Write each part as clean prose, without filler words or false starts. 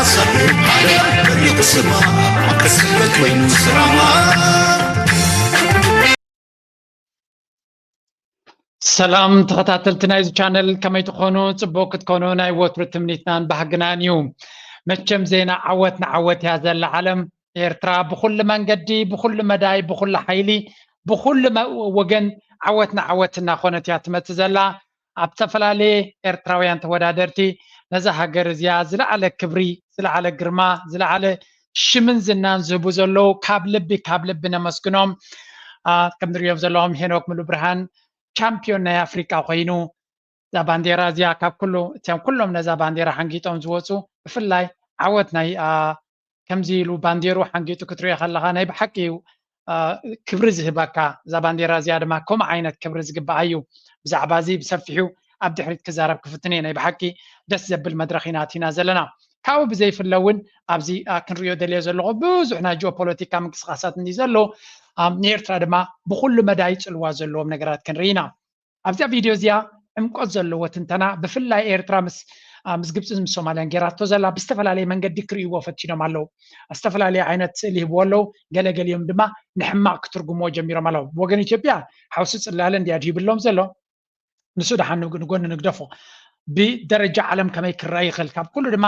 سلم على بريق السماء كسبت وين سراما سلام تخطاتلتنا إذا channel كما تكونوا تبوك تكونوا ناي وتر تمنيتنا بحقنا نيوم متشم زينا عوت هذا العالم إيرترا بكل منقدي بكل مداي بكل حيلي بكل وجن عوتنا خونتي تمتزلا أبتفلالي إيرتراويان تودادرتي نزا هاجر زيا زلا على كبري زلا على جرما زلا على شمن زنان زبوزلو كاب لبنا مسكنهم كم دريوم زلهم هنوك ملو برهان ቻምፒዮን ናይ ኣፍሪካ ኮይኑ እዛ ባንዴራ እዚኣ ካብ እቶም ኩሎም ነዛ ባንዴራ ሓንጊጦም ዝወፁ ብፍላይ ዓወት ናይ ከምዚ ኢሉ ባንዴሩ ሓንጊጡ ክትሪኦ ከለካ ናይ ብሓቂ ክብሪ ዝህበካ እዛ ባንዴራ እዚኣ ድማ ከምኡ ዓይነት ክብሪ ዝግባኣ እዩ ብዛዕባ እዚ ብሰፊሑ ኣብ ድሕሪት ክዛረብ ክፍትን እየ ናይ ብሓቂ ደስ ዘብል መድረክ ኢና ኣቲና ዘለና ካብኡ ብዘይፍለ እውን ኣብዚ ክንሪኦ ደልዮ ዘለኹ ብዙሕ ናይ ጂኦፖለቲካ ምንቅስቃሳት እንዲ ዘሎ ንኤርትራ ድማ ብኩሉ መዳይ ፅልዋ ዘለዎም ነገራት ክንርኢ ኢና ኣብዛ ቪድዮ እዚኣ ዕምቆት ዘለዎ ትንተና ብፍላይ ኤርትራ ምስ ግብፂ ምስ ሶማልያን ጌራቶ ዘላ ብዝተፈላለየ መንገዲ ክርእይዎ ፈቲኖም ኣለው ዝተፈላለዩ ዓይነት ስእሊ ይህብዎ ኣለው ገለገሊኦም ድማ ንሕማቅ ክትርጉምዎ ጀሚሮም ኣለው ወገን ኢትዮጵያ ሓውሲ ፅላለ እንድያ ይብሎም ዘሎ ንሱ ድሓን ንጎኒ ንግደፎ ብደረጃ ዓለም ከመይ ክረአ ይኽእል ካብ ኩሉ ድማ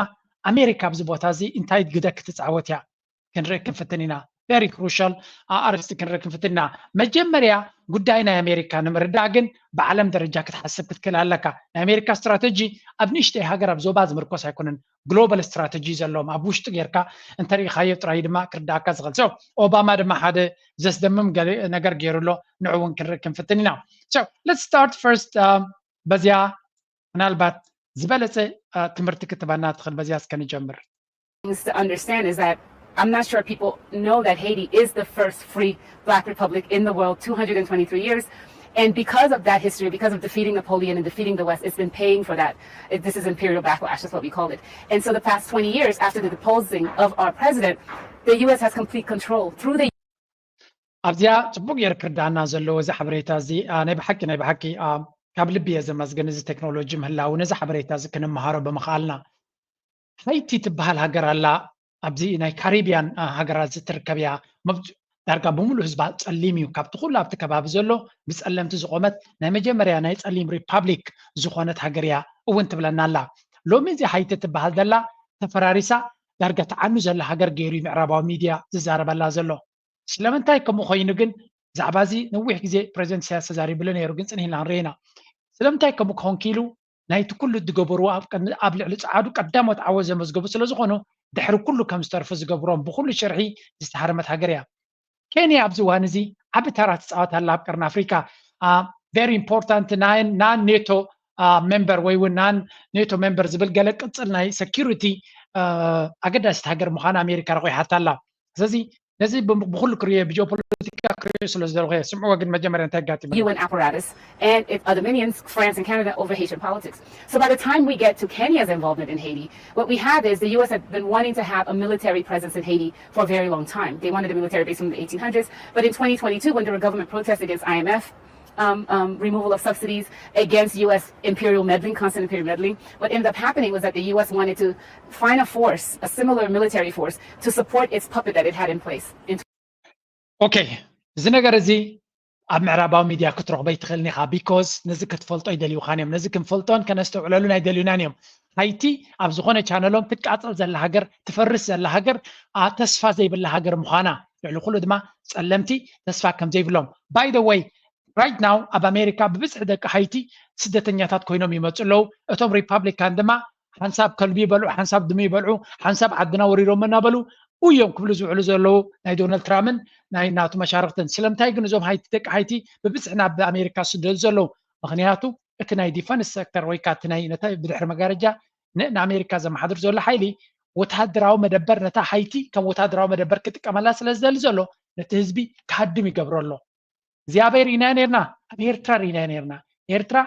ኣሜሪካ ኣብዚ ቦታ እዚ እንታይ ግደ ክትፃወት እያ ክንርኢ ክንፍትን ኢና very crucial ኣርስቲ ክንርኢ ክንፍትን ኢና መጀመርያ ጉዳይ ናይ ኣሜሪካ ንምርዳእ ግን ብዓለም ደረጃ ክትሓስብ ክትክእል ኣለካ ናይ ኣሜሪካ ስትራቴጂ ኣብ ንእሽተይ ሃገር ኣብ ዞባ ዝምርኮስ ኣይኮነን ግሎባል ስትራቴጂ ዘለዎም ኣብ ውሽጢ ጌርካ እንተሪኢካዮ ጥራይ ድማ ክርዳእካ ዝኽእል so ኦባማ ድማ ሓደ ዘስደምም ነገር ገይሩሎ ንዑ እውን ክንርኢ ክንፍትን ኢና so let's start first በዚያ ምናልባት ዝበለፀ ትምህርቲ ክትባና ትኽእል በዚያ እስከንጀምር to understand is that I'm not sure people know that Haiti is the first free black republic in the world 223 years and because of that history because of defeating Napoleon and defeating the West it's been paying for that this is imperial backlash that's what we call it and so the past 20 years after the deposing of our president the US has complete control through the ኣብዚያ ጽቡቕ የርክርዳና ዘለዎ እዚ ሓበሬታ እዚ ናይ ብሓቂ ካብ ልቢ እየ ዘመስግን እዚ ቴክኖሎጂ ምህላው ነዚ ሓበሬታ እዚ ክንመሃሮ ብምኽኣልና ሃይቲ ትበሃል ሃገር ኣላ ኣብዚ ናይ ካሪቢያን ሃገራት ዝትርከብ እያ ዳርጋ ብምሉእ ህዝባ ፀሊም እዩ ካብቲ ኩሉ ኣብቲ ከባቢ ዘሎ ብፀለምቲ ዝቆመት ናይ መጀመርያ ናይ ፀሊም ሪፓብሊክ ዝኾነት ሃገር እያ እውን ትብለና ኣላ ሎሚ እዚ ሃይቲ ትበሃል ዘላ ተፈራሪሳ ዳርጋ ተዓኑ ዘላ ሃገር ገይሩ ምዕራባዊ ሚድያ ዝዛረበላ ዘሎ ስለምንታይ ከምኡ ኮይኑ ግን ዛዕባ እዚ ነዊሕ ግዜ ፕሬዚደንት ኢሳያስ ተዛሪብሉ ነይሩ ግን ፅኒሕና ንሪኢና ስለምንታይ ከምኡ ክኾን ኪኢሉ ናይቲ ኩሉ ዝገበሩ ኣብ ልዕሊ ፀዓዱ ቀዳሞት ዓወት ዘመዝገቡ ስለ ዝኾኑ ድሕሪ ኩሉ ከም ዝተርፉ ዝገብሮም ብኩሉ ሽርሒ ዝተሃረመት ሃገር እያ ኬንያ ኣብዚ እዋን እዚ ዓቢ ተራ ትፃወት ኣላ ኣብ ቀርኒ ኣፍሪካ very important ናን ኔቶ ሜምበር ወይ እውን ናን ኔቶ ሜምበር ዝብል ገለ ቅፅል ናይ ሴኪሪቲ ኣገዳሲት ሃገር ምዃኑ ኣሜሪካ ረኺሓታ ኣላ ስለዚ ነዚ ብኩሉ ክርዮ ብጂኦፖለቲካ ክርዮ ስለ ዝደልኹ እየ ስምዕዎ ግን መጀመርያ እንታይ ጋጢሙ UN apparatus and other minions, France and Canada, over Haitian politics. So by the time we get to Kenya's involvement in Haiti, what we have is the US had been wanting to have a military presence in Haiti for a very long time. They wanted a military base from the 1800s, but in 2022, when there were government protests against IMF, removal of subsidies against U.S. imperial meddling, constant imperial meddling. What ended up happening was that the U.S. wanted to find a force, a similar military force, to support its puppet that it had in place. Okay, እዚ ነገር እዚ ኣብ ምዕራባዊ ሚድያ ክትረኽቦ ይትኽእልኒ ኢኻ ቢኮዝ ነዚ ክትፈልጦ ይደልዩኻን እዮም ነዚ ክንፈልጦን ከነስተውዕለሉን ኣይደልዩናን እዮም ሃይቲ ኣብ ዝኾነ ቻነሎም ትቃፀል ዘላ ሃገር ትፈርስ ዘላ ሃገር ተስፋ ዘይብላ ሃገር ምዃና ልዕሊ ኩሉ ድማ ፀለምቲ ተስፋ ከም ዘይብሎም ባይ ደ ወይ right now ኣብ ኣሜሪካ ብብዝሒ ደቂ ሃይቲ ስደተኛታት ኮይኖም ይመፁ ኣለው እቶም ሪፓብሊካን ድማ ሓንሳብ ከልቢ ይበልዑ ሓንሳብ ድሚ ይበልዑ ሓንሳብ ዓድና ወሪሮም እናበሉ እዮም ክብሉ ዝውዕሉ ዘለው ናይ ዶናልድ ትራምፕን ናይ ናቱ መሻርክትን ስለምንታይ ግን እዞም ሃይቲ ደቂ ሃይቲ ብብዝሒ ናብ ኣሜሪካ ዝስደዱ ዘለው ምክንያቱ እቲ ናይ ዲፈንስ ሴክተር ወይ ከዓ እቲ ናይ ነታ ብድሕሪ መጋረጃ ንኣሜሪካ ዘመሓድር ዘሎ ሓይሊ ወታደራዊ መደበር ነታ ሃይቲ ከም ወታደራዊ መደበር ክጥቀመላ ስለ ዝደሊ ዘሎ ነቲ ህዝቢ ክሃድም ይገብሮ ኣሎ እግዚኣብሔር ኢና ነርና ኣብ ኤርትራ ኢና ነርና ኤርትራ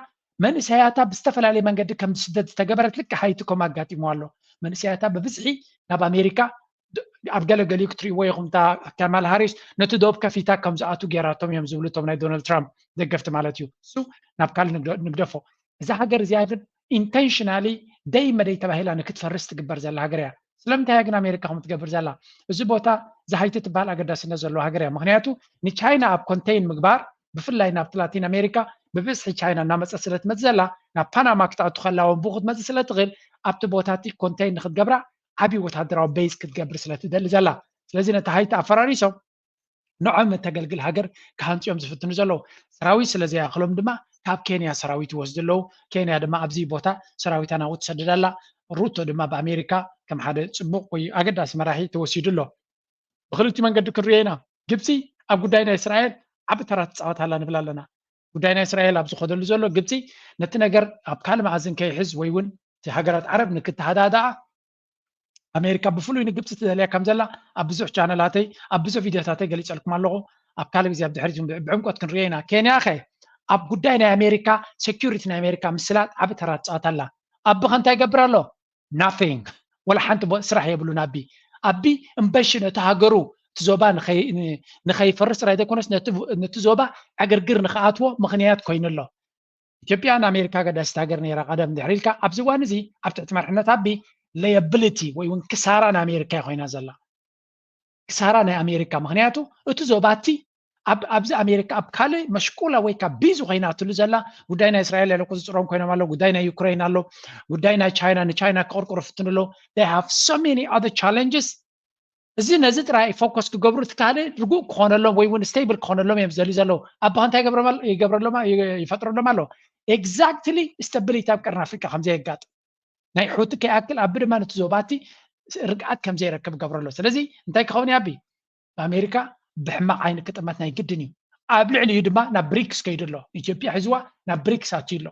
መንእሰያታ ብዝተፈላለየ መንገዲ ከም ስደት ዝተገበረት ልክ ሃይቲ ከም ኣጋጢሞ ኣሎ መንእሰያታ ብብዝሒ ናብ ኣሜሪካ ኣብ ገለገሊኡ ክትሪእዎ ኢኹም እታ ካማላ ሃሪስ ነቲ ዶብ ከፊታ ከም ዝኣቱ ጌራቶም እዮም ዝብሉ እቶም ናይ ዶናልድ ትራምፕ ደገፍቲ ማለት እዩ እሱ ናብ ካልእ ንግደፎ እዛ ሃገር እዚኣ ግን ኢንቴንሽናሊ ደይ መደይ ተባሂላ ንክትፈርስ ትግበር ዘላ ሃገር እያ ስለምንታይ ግን ኣሜሪካ ከም ትገብር ዘላ እዚ ቦታ ዝሃይቲ ትበሃል ኣገዳስነት ዘለዎ ሃገር እያ ምክንያቱ ንቻይና ኣብ ኮንቴይን ምግባር ብፍላይ ናብ ላቲን ኣሜሪካ ብብዝሒ ቻይና እናመፀት ስለ ትመፅእ ዘላ ናብ ፓናማ ክትኣቱ ከላ ወንቡ ክትመፅእ ስለ ትኽእል ኣብቲ ቦታቲ ኮንቴይን ንክትገብራ ዓብዪ ወታደራዊ ቤዝ ክትገብር ስለ ትደሊ ዘላ ስለዚ ነቲ ሃይቲ ኣፈራሪሶም ንዖም ተገልግል ሃገር ካሃንፅኦም ዝፍትኑ ዘለዉ ሰራዊት ስለ ዘያክሎም ድማ ካብ ኬንያ ሰራዊት ይወስዱ ኣለዉ ኬንያ ድማ ኣብዚ ቦታ ሰራዊታ ናብኡ ትሰድድ ኣላ ሩቶ ድማ ብኣሜሪካ ከም ሓደ ፅቡቅ ወይ ኣገዳሲ መራሒ ተወሲዱ ኣሎ ብክልቲኡ መንገዲ ክንሪኦ ኢና ግብፂ ኣብ ጉዳይ ናይ እስራኤል ዓብ ተራ ትፃወት ኣላ ንብል ኣለና ጉዳይ ናይ እስራኤል ኣብ ዝኸደሉ ዘሎ ግብፂ ነቲ ነገር ኣብ ካልእ መኣዝን ከይሕዝ ወይ እውን እቲ ሃገራት ዓረብ ንክተሃዳድኣ ኣሜሪካ ብፍሉይ ንግብፂ ትደልያ ከም ዘላ ኣብ ብዙሕ ቻነላተይ ኣብ ብዙሕ ቪድዮታተይ ገሊፀልኩም ኣለኹ ኣብ ካልእ ግዜ ኣብ ድሕሪት ብዕምቆት ክንሪኦ ኢና ኬንያ ኸ ኣብ ጉዳይ ናይ ኣሜሪካ ሴኪሪቲ ናይ ኣሜሪካ ምስላጥ ዓብ ተራ ትፃወት ኣላ ኣቢ ከንታይ ይገብር ኣሎ ናቲንግ ወላ ሓንቲ ስራሕ የብሉን ኣቢ እምበሽ ነቲ ሃገሩ እቲ ዞባ ንኸይፈርስ ጥራይ ዘይኮነስ ነቲ ዞባ ዕግርግር ንኽኣትዎ ምክንያት ኮይኑ ኣሎ ኢትዮጵያ ንኣሜሪካ ገዳሲት ሃገር ነይራ ቀደም ድሕሪ ኢልካ ኣብዚ እዋን እዚ ኣብ ትሕቲ መርሕነት ኣቢ ላያቢሊቲ ወይ እውን ክሳራ ናይ ኣሜሪካ ኮይና ዘላ ክሳራ ናይ ኣሜሪካ ምክንያቱ እቲ ዞባቲ ኣብዚ ኣሜሪካ ኣብ ካልእ መሽቁላ ወይ ካብ ቢዙ ኮይና ትሉ ዘላ ጉዳይ ናይ እስራኤል ያለ ቁፅፅሮም ኮይኖም ኣሎ ጉዳይ ናይ ዩክሬን ኣሎ ጉዳይ ናይ ቻይና ንቻይና ክቆርቆሮ ፍትኑ ኣሎ they have so many other challenges እዚ ነዚ ጥራይ ፎከስ ክገብሩ እቲ ካልእ ርጉእ ክኾነሎም ወይ እውን ስቴብል ክኾነሎም እዮም ዝደልዩ ዘለዉ ኣባ ከንታይ ይፈጥረሎም ኣሎ ኤግዛክትሊ ስታቢሊቲ ኣብ ቀርኒ ኣፍሪካ ከምዘየጋጥም ናይ ሑቲ ከይኣክል ኣቢ ድማ ነቲ ዞባቲ ርግኣት ከምዘይረክብ ገብረሎ ስለዚ እንታይ ክኸውን ኣቢ ኣሜሪካ ብሕማቕ ዓይኒ ክጥመት ናይ ግድን እዩ ኣብ ልዕሊኡ ድማ ናብ ብሪክስ ከይዱ ኣሎ ኢትዮጵያ ሒዝዋ ናብ ብሪክስ ኣትዩ ኣሎ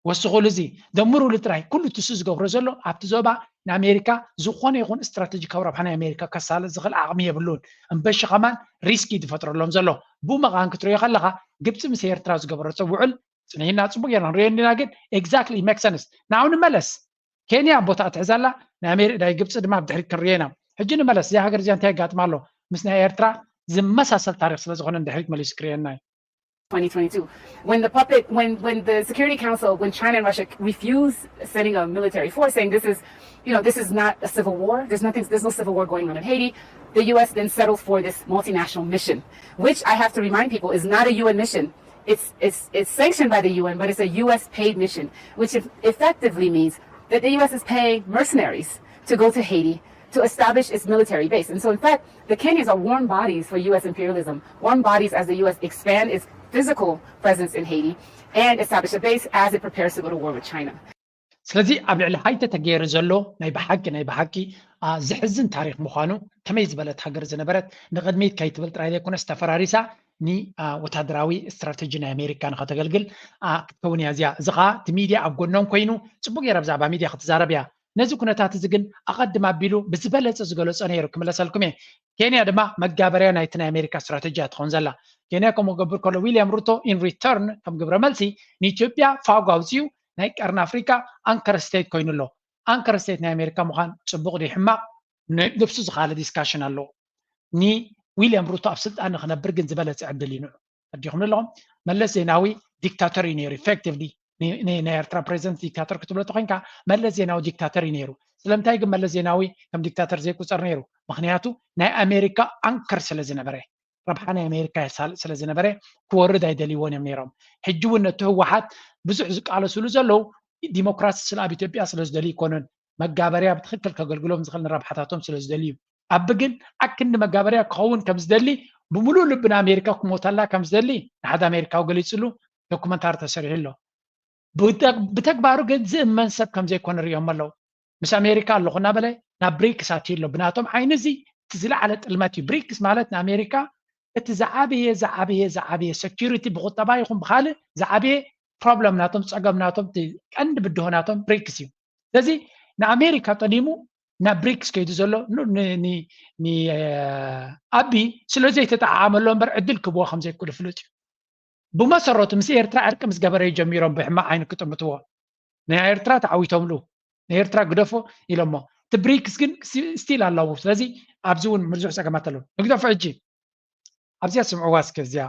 ወስኹሉ እዚ ደምሩ ልጥራይ ኩሉ ትሱ ዝገብሮ ዘሎ ኣብቲ ዞባ ንኣሜሪካ ዝኾነ ይኹን ስትራቴጂካዊ ረብሓ ናይ ኣሜሪካ ከሳልጥ ዝኽእል ዓቕሚ የብሉን እምበሺ ኸማን ሪስኪ ዝፈጥረሎም ዘሎ ብመቓን ክትሪኦ ከለኻ ግብፂ ምስ ኤርትራ ዝገበረቶ ውዕል ፅኒሕና ፅቡቅ ጌርና ንሪኦ ኒና ግን ኤግዛክትሊ ሜክ ሰንስ ንዓብ ንመለስ ኬንያ ቦታ እትሕዛላ ናይ ግብፂ ድማ ብድሕሪት ክንሪኦ ኢና ሕጂ ንመለስ እዚ ሃገር እዚኣ እንታይ ያጋጥማ ኣሎ ምስ ናይ ኤርትራ ዝመሳሰል ታሪክ ስለ ዝኾነ እንድሕሪት መሊሱ ክሪአና እዩ 2022, when the Security Council, when China and Russia refused sending a military force, saying this is not a civil war, there's no civil war going on in Haiti, the U.S. then settled for this multinational mission, which I have to remind people is not a UN mission. It's sanctioned by the UN, but it's a U.S. paid mission, which effectively means that the U.S. is paying mercenaries to go to Haiti to establish its military base. And so, in fact, the Kenyans are warm bodies for U.S. imperialism, warm bodies as the U.S. expand its physical presence in Haiti and establish a base as it prepares to go to war with China. ስለዚ ኣብ ልዕሊ ሃይተ ተገይሩ ዘሎ ናይ ብሓቂ ዝሕዝን ታሪክ ምዃኑ ከመይ ዝበለት ሃገር ዝነበረት ንቅድሚት ከይትብል ጥራይ ዘይኮነስ ተፈራሪሳ ወታደራዊ ስትራቴጂ ናይ ኣሜሪካ ንኸተገልግል ክትከውን እያ እዚኣ እዚ ከዓ እቲ ሚድያ ኣብ ጎኖም ኮይኑ ፅቡቅ ጌራ ብዛዕባ ሚድያ ክትዛረብ እያ ነዚ ኩነታት እዚ ግን ኣቐድማ ኣቢሉ ብዝበለፀ ዝገለፆ ነይሩ ክምለሰልኩም እየ ኬንያ ድማ መጋበርያ ናይቲ ናይ ኣሜሪካ ስትራቴጂያ ትኾን ዘላ ኬንያ ከምኡ ገብር ከሎ ዊልያም ሩቶ ኢን ሪተርን ከም ግብረ መልሲ ንኢትዮጵያ ፋጎ ኣውፅኡ ናይ ቀርኒ ኣፍሪካ አንከር ስቴት ኮይኑ ኣሎ አንከር ስቴት ናይ ኣሜሪካ ምዃን ፅቡቅ ዲ ሕማቅ ንብሱ ዝኻለ ዲስካሽን ኣለዎ ዊልያም ሩቶ ኣብ ስልጣን ንክነብር ግን ዝበለፀ ዕድል ይንዑ ኣዲኹም ኣለኹም መለስ ዜናዊ ዲክታተር እዩ ነይሩ ኢፌክቲቭሊ ናይ ኤርትራ ፕሬዚደንት ዲክታተር ክትብሎ ተኮይንካ መለስ ዜናዊ ዲክታተር እዩ ነይሩ ስለምንታይ ግን መለስ ዜናዊ ከም ዲክታተር ዘይቁፀር ነይሩ ምክንያቱ ናይ ኣሜሪካ አንከር ስለ ዝነበረ ረብሓ ናይ ኣሜሪካ የሳልጥ ስለ ዝነበረ ክወርድ ኣይደልይዎን እዮም ነይሮም ሕጂ እውን ነቲ ህወሓት ብዙሕ ዝቃለስሉ ዘለው ዲሞክራሲ ስለ ኣብ ኢትዮጵያ ስለ ዝደልዩ ይኮነን መጋበርያ ብትክክል ከገልግሎም ዝኽእል ንረብሓታቶም ስለ ዝደልዩ ኣቢ ግን ኣክንዲ መጋበርያ ክኸውን ከም ዝደሊ ብምሉእ ልቢ ንኣሜሪካ ክሞታላ ከም ዝደሊ ንሓደ ኣሜሪካዊ ገሊፅሉ ዶኩመንታሪ ተሰሪሑ ኣሎ ብተግባሩ ግን ዝእመን ሰብ ከም ዘይኮነ ሪኦም ኣለው ምስ ኣሜሪካ ኣለኹ እናበለ ናብ ብሪክስ ኣትዩ ኣሎ ብናቶም ዓይኒ እዚ እቲ ዝለዓለ ጥልመት እዩ ብሪክስ ማለት ንኣሜሪካ እቲ ዝዓበየ ሴኪሪቲ ብቁጠባ ይኹን ብካልእ ዝዓበየ ፕሮብለም ናቶም ፀገም ናቶም ቀንዲ ብድሆ ናቶም ብሪክስ እዩ ስለዚ ንኣሜሪካ ጠሊሙ ናብ ብሪክስ ከይዱ ዘሎ ኣቢ ስለዘይተጠዓመሎ እምበር ዕድል ክብዎ ከም ዘይክእሉ ፍሉጥ እዩ ብመሰረቱ ምስ ኤርትራ ዕርቂ ምስ ገበረ ጀሚሮም ብሕማቅ ዓይኒ ክጥምትዎ ናይ ኤርትራ ተዓዊቶምሉ ናይ ኤርትራ ግደፎ ኢሎሞ እቲ ብሪክስ ግን ስቲል ኣለዎ ስለዚ ኣብዚ እውን ምርዙሕ ፀገማት ኣለዉ ንግደፎ ሕጂ ኣብዚያ ስምዕዋ እስከ እዚያ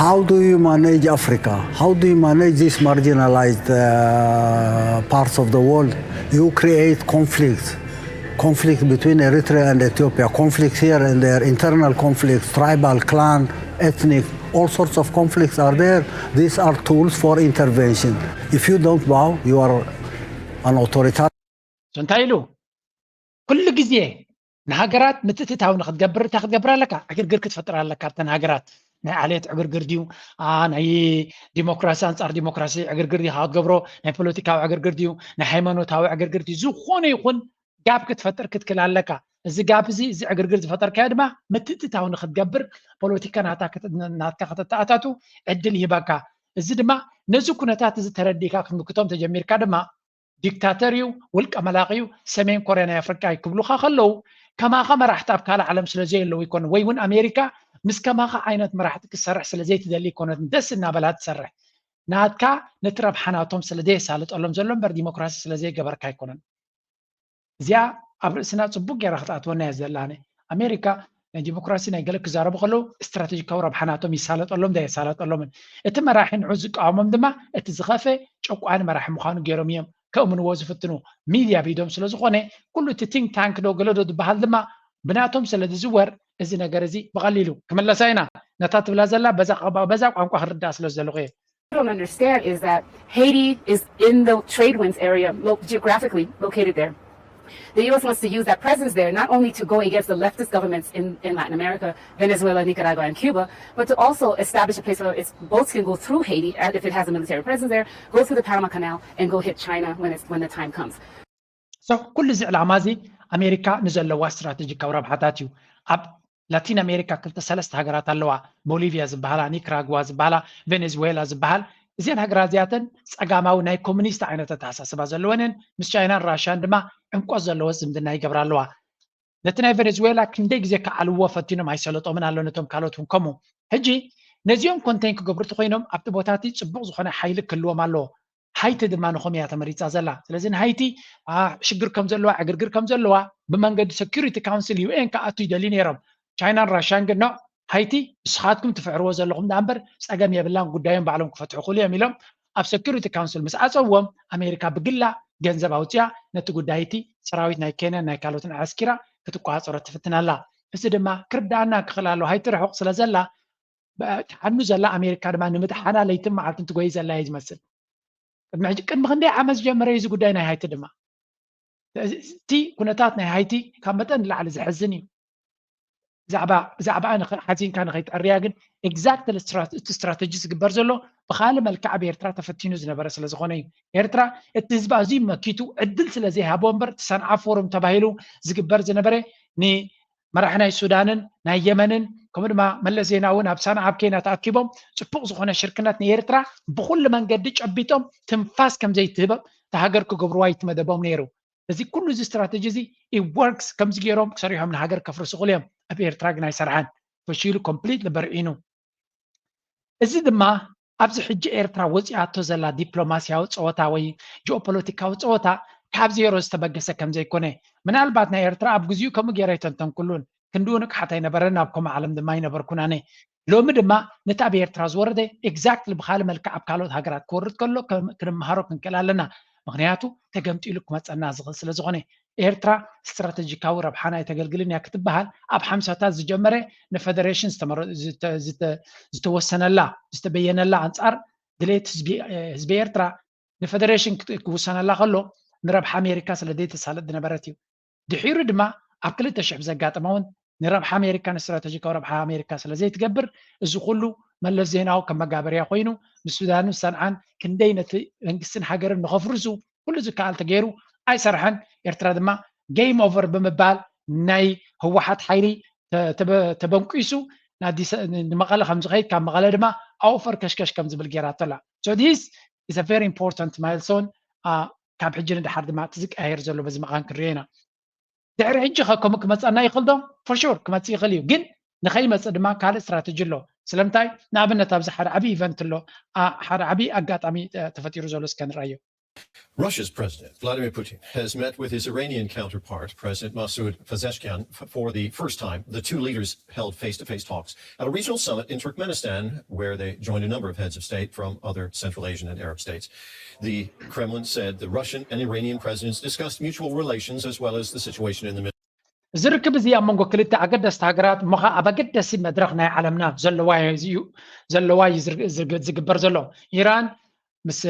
How do you manage Africa? How do you manage these marginalized parts of the world you create conflict between Eritrea and Ethiopia, conflict here and there, internal conflicts, tribal, clan, ethnic, all sorts of conflicts are there. These are tools for intervention. If you don't bow, you are an authoritarian. سنتايلو كل جزية نهاجرات متتتاو نخدجبر تخدجبر لك عقرقر كتفتر لك كابتن هاجرات نهاي عليت عقرقر ديو نهاي ديمقراسي أنصار ديمقراسي عقرقر دي هاد جبرو نهاي بوليتيكاو عقرقر ديو نهاي هيمنوتاو عقرقر دي زو خونه يخون جاب كتفتر كتكلال لك إذا جاب زي عقرقر فتر كادما متتتاو نخدجبر بوليتيكا ناتك خطتاتو عدل هباكا إذا دما نزو كنتات إذا ترديكا كنكتوم تجمير كادما ديكتاتوريو ولك أملاقيو سمين كوريا أفريقيا يكبلو خلو كما خا راح تابكال عالم سلازي اللي يكون ويون أمريكا مس كما خا عينت مراحتك السرح سلازي تدلي يكون دس النابلات سرح ناتكا نترب حناتهم سلازي سالت أولم زلهم بر ديمقراطية سلازي جبر كاي كونن زيا قبل سنة صبوك يا رخت وناس زلانة أمريكا الديمقراطية نيجلك زارب خلو استراتيجي كورب حناتهم يسالت أولم ده يسالت أولم اتم رايحين عزق عمم دما اتزغافة شوكو أنا مراح مخانو جيروميم كأمن وظيفتنو ميديا بيدوم سلازخونه كله تتينك تانك دو قلدو بحال دما بناتهم سلاد زور إذن نجارزي بغليلو كمل لساينا نتات بلا زلا بزاق عنكو هردا سلازلوغي. What I don't understand is that Haiti is in the trade winds area, geographically located there. The U.S. wants to use that presence there not only to go against the leftist governments in Latin America, Venezuela, Nicaragua, and Cuba, but to also establish a place where its boats can go through Haiti, if it has a military presence there, go through the Panama Canal, and go hit China when the time comes. So كل زي العمازي أمريكا نزل لوا استراتيجي كورب حتاتيو أب لاتين أمريكا كلتا سلست هجرات اللوا بوليفيا زبالة نيكراغوا زبالة فنزويلا زبال زين هجراتياتن سأجمعوا ناي كومونيست عينة تحسس بازلوانن مش شاينا راشان دما انقوا زلوا زمدنا يجبر اللوا نتنا فنزويلا كنديك زي كعلوا فتينهم هيسلطوا من على نتهم كالوتهم كمو هجي نزيهم كونتين كجبرت خوينهم أبتبوتاتي تبغ زخنا حيل كلوا مالو هايتي دما نخوم يا تمريت زلا لازم هايتي شجر كم زلوا عقرقر كم زلوا بمنقد سكيورتي كونسل يو ان كاتو يدلين يرم تشاينا راشان قلنا هايتي اسخاتكم تفعروا زلهم دامبر ساقام يا بالله قدايم بعلم كفتحوا خليا ميلم اب سكيورتي كونسل مس اصوم امريكا بقلا ገንዘብ አውጥያ ነቲ ጉዳይቲ ሰራዊት ናይ ኬንያ ናይ ካልኦትን ዓስኪራ ክትቋፀሮ ትፍትና ኣላ እዚ ድማ ክርዳና ክኽላሎ ሃይትርሕቕ ስለ ዘላ ተሓኑ ዘላ ኣሜሪካ ድማ ንምትሓና ለይትን መዓልትን ትጎይ ዘላ እዩ ዝመስል ቅድሚ ክንደይ ዓመት ዝጀመረ እዚ ጉዳይ ናይ ሃይቲ ድማ እቲ ኩነታት ናይ ሃይቲ ካብ መጠን ንላዕሊ ዝሕዝን እዩ ብዛዕባ ሓዚንካ ንኸይትዕርያ ግን ኤግዛክት ስትራቴጂ ዝግበር ዘሎ ብካልእ መልክዕ ብኤርትራ ተፈቲኑ ዝነበረ ስለ ዝኾነ እዩ ኤርትራ እቲ ህዝባ ኣዝዩ መኪቱ ዕድል ስለዘይሃቦ እምበር ትሰንዓ ፎረም ተባሂሉ ዝግበር ዝነበረ ንመራሒ ናይ ሱዳንን ናይ የመንን ከምኡ ድማ መለስ ዜናውን ኣብ ሰንዓ ኣብ ኬንያ ተኣኪቦም ፅቡቕ ዝኾነ ሽርክነት ንኤርትራ ብኩሉ መንገዲ ጨቢጦም ትንፋስ ከምዘይትህበ ተሃገር ክገብርዋ ይትመደቦም ነይሩ እዚ ኩሉ እዚ ስትራቴጂ እዚ ወርክስ ከምዚ ገይሮም ክሰሪሖም ንሃገር ከፍርሱ ክእሉ እዮም ኣብ ኤርትራ ግን ኣይሰርሐን ፈሺሉ ኮምፕሊት በርዒኑ እዚ ድማ ኣብዚ ሕጂ ኤርትራ ወፂኣቶ ዘላ ዲፕሎማስያዊ ፀወታ ወይ ጂኦፖለቲካዊ ፀወታ ካብ ዜሮ ዝተበገሰ ከምዘይኮነ ምናልባት ናይ ኤርትራ ኣብ ግዜኡ ከምኡ ገይረ ይተንተን ኩሉን ክንድኡ ንቅሓት ኣይነበረን ኣብ ከምኡ ዓለም ድማ ይነበርኩን ኣነ ሎሚ ድማ ነቲ ኣብ ኤርትራ ዝወረደ ኤግዛክትሊ ብካልእ መልክዕ ኣብ ካልኦት ሃገራት ክወርድ ከሎ ክንመሃሮ ክንክእል ኣለና ምክንያቱ ተገምጢሉ ክመፀና ዝኽእል ስለ ዝኾነ ኤርትራ ስትራቴጂካዊ ረብሓ ናይ ተገልግልን እያ ክትበሃል ኣብ 50ታት ዝጀመረ ንፌደሬሽን ዝተወሰነላ ዝተበየነላ ኣንጻር ድሌት ህዝቢ ኤርትራ ንፌደሬሽን ክውሰነላ ከሎ ንረብሓ ኣሜሪካ ስለዘይ ተሳልጥ ዝነበረት እዩ ድሒሩ ድማ ኣብ 2000 ዘጋጠመ እውን ንረብሓ ኣሜሪካ ንስትራቴጂካዊ ረብሓ ኣሜሪካ ስለዘይ ትገብር እዚ ኩሉ መለስ ዜናዊ ከም መጋበርያ ኮይኑ ብሱዳንን ሰንዓን ክንደይ ነቲ መንግስትን ሃገርን ንኸፍርሱ ኩሉ ዝከኣል ተገይሩ ኣይሰርሐን ኤርትራ ድማ ጌም ኦቨር ብምባል ናይ ህወሓት ሓይሊ ተበንቂሱ ንመቐለ ከም ዝኸይድ ካብ መቐለ ድማ ኣውፈር ከሽከሽ ከም ዝብል ጌራቶላ ሶ ዲስ ኢዝ አ ቨሪ ኢምፖርታንት ማይልስቶን ካብ ሕጂ ንድሓር ድማ እቲ ዝቀያየር ዘሎ በዚ መቓን ክንሪኦ ኢና ድሕሪ ሕጂ ከምኡ ክመፀና ይኽእል ዶ ፎር ሹር ክመፅእ ይኽእል እዩ ግን ንኸይመፅእ ድማ ካልእ ስትራቴጂ ኣሎ ስለምንታይ ንኣብነት ኣብዚ ሓደ ዓብዪ ኢቨንት ኣሎ ሓደ ዓብዪ ኣጋጣሚ ተፈጢሩ ዘሎ እስከ ንርአዮ Russia's President Vladimir Putin has met with his Iranian counterpart, President Masoud Pezeshkian, for the first time. The two leaders held face-to-face talks at a regional summit in Turkmenistan, where they joined a number of heads of state from other Central Asian and Arab states. The Kremlin said the Russian and Iranian presidents discussed mutual relations as well as the situation in the Middle ዝርክብ እዚ ኣብ መንጎ ክልተ ኣገደስቲ ሃገራት እሞኻ ኣብ ኣገደሲ መድረክ ናይ ዓለምና ዘለዋ ዝግበር ዘሎ ኢራን ምስ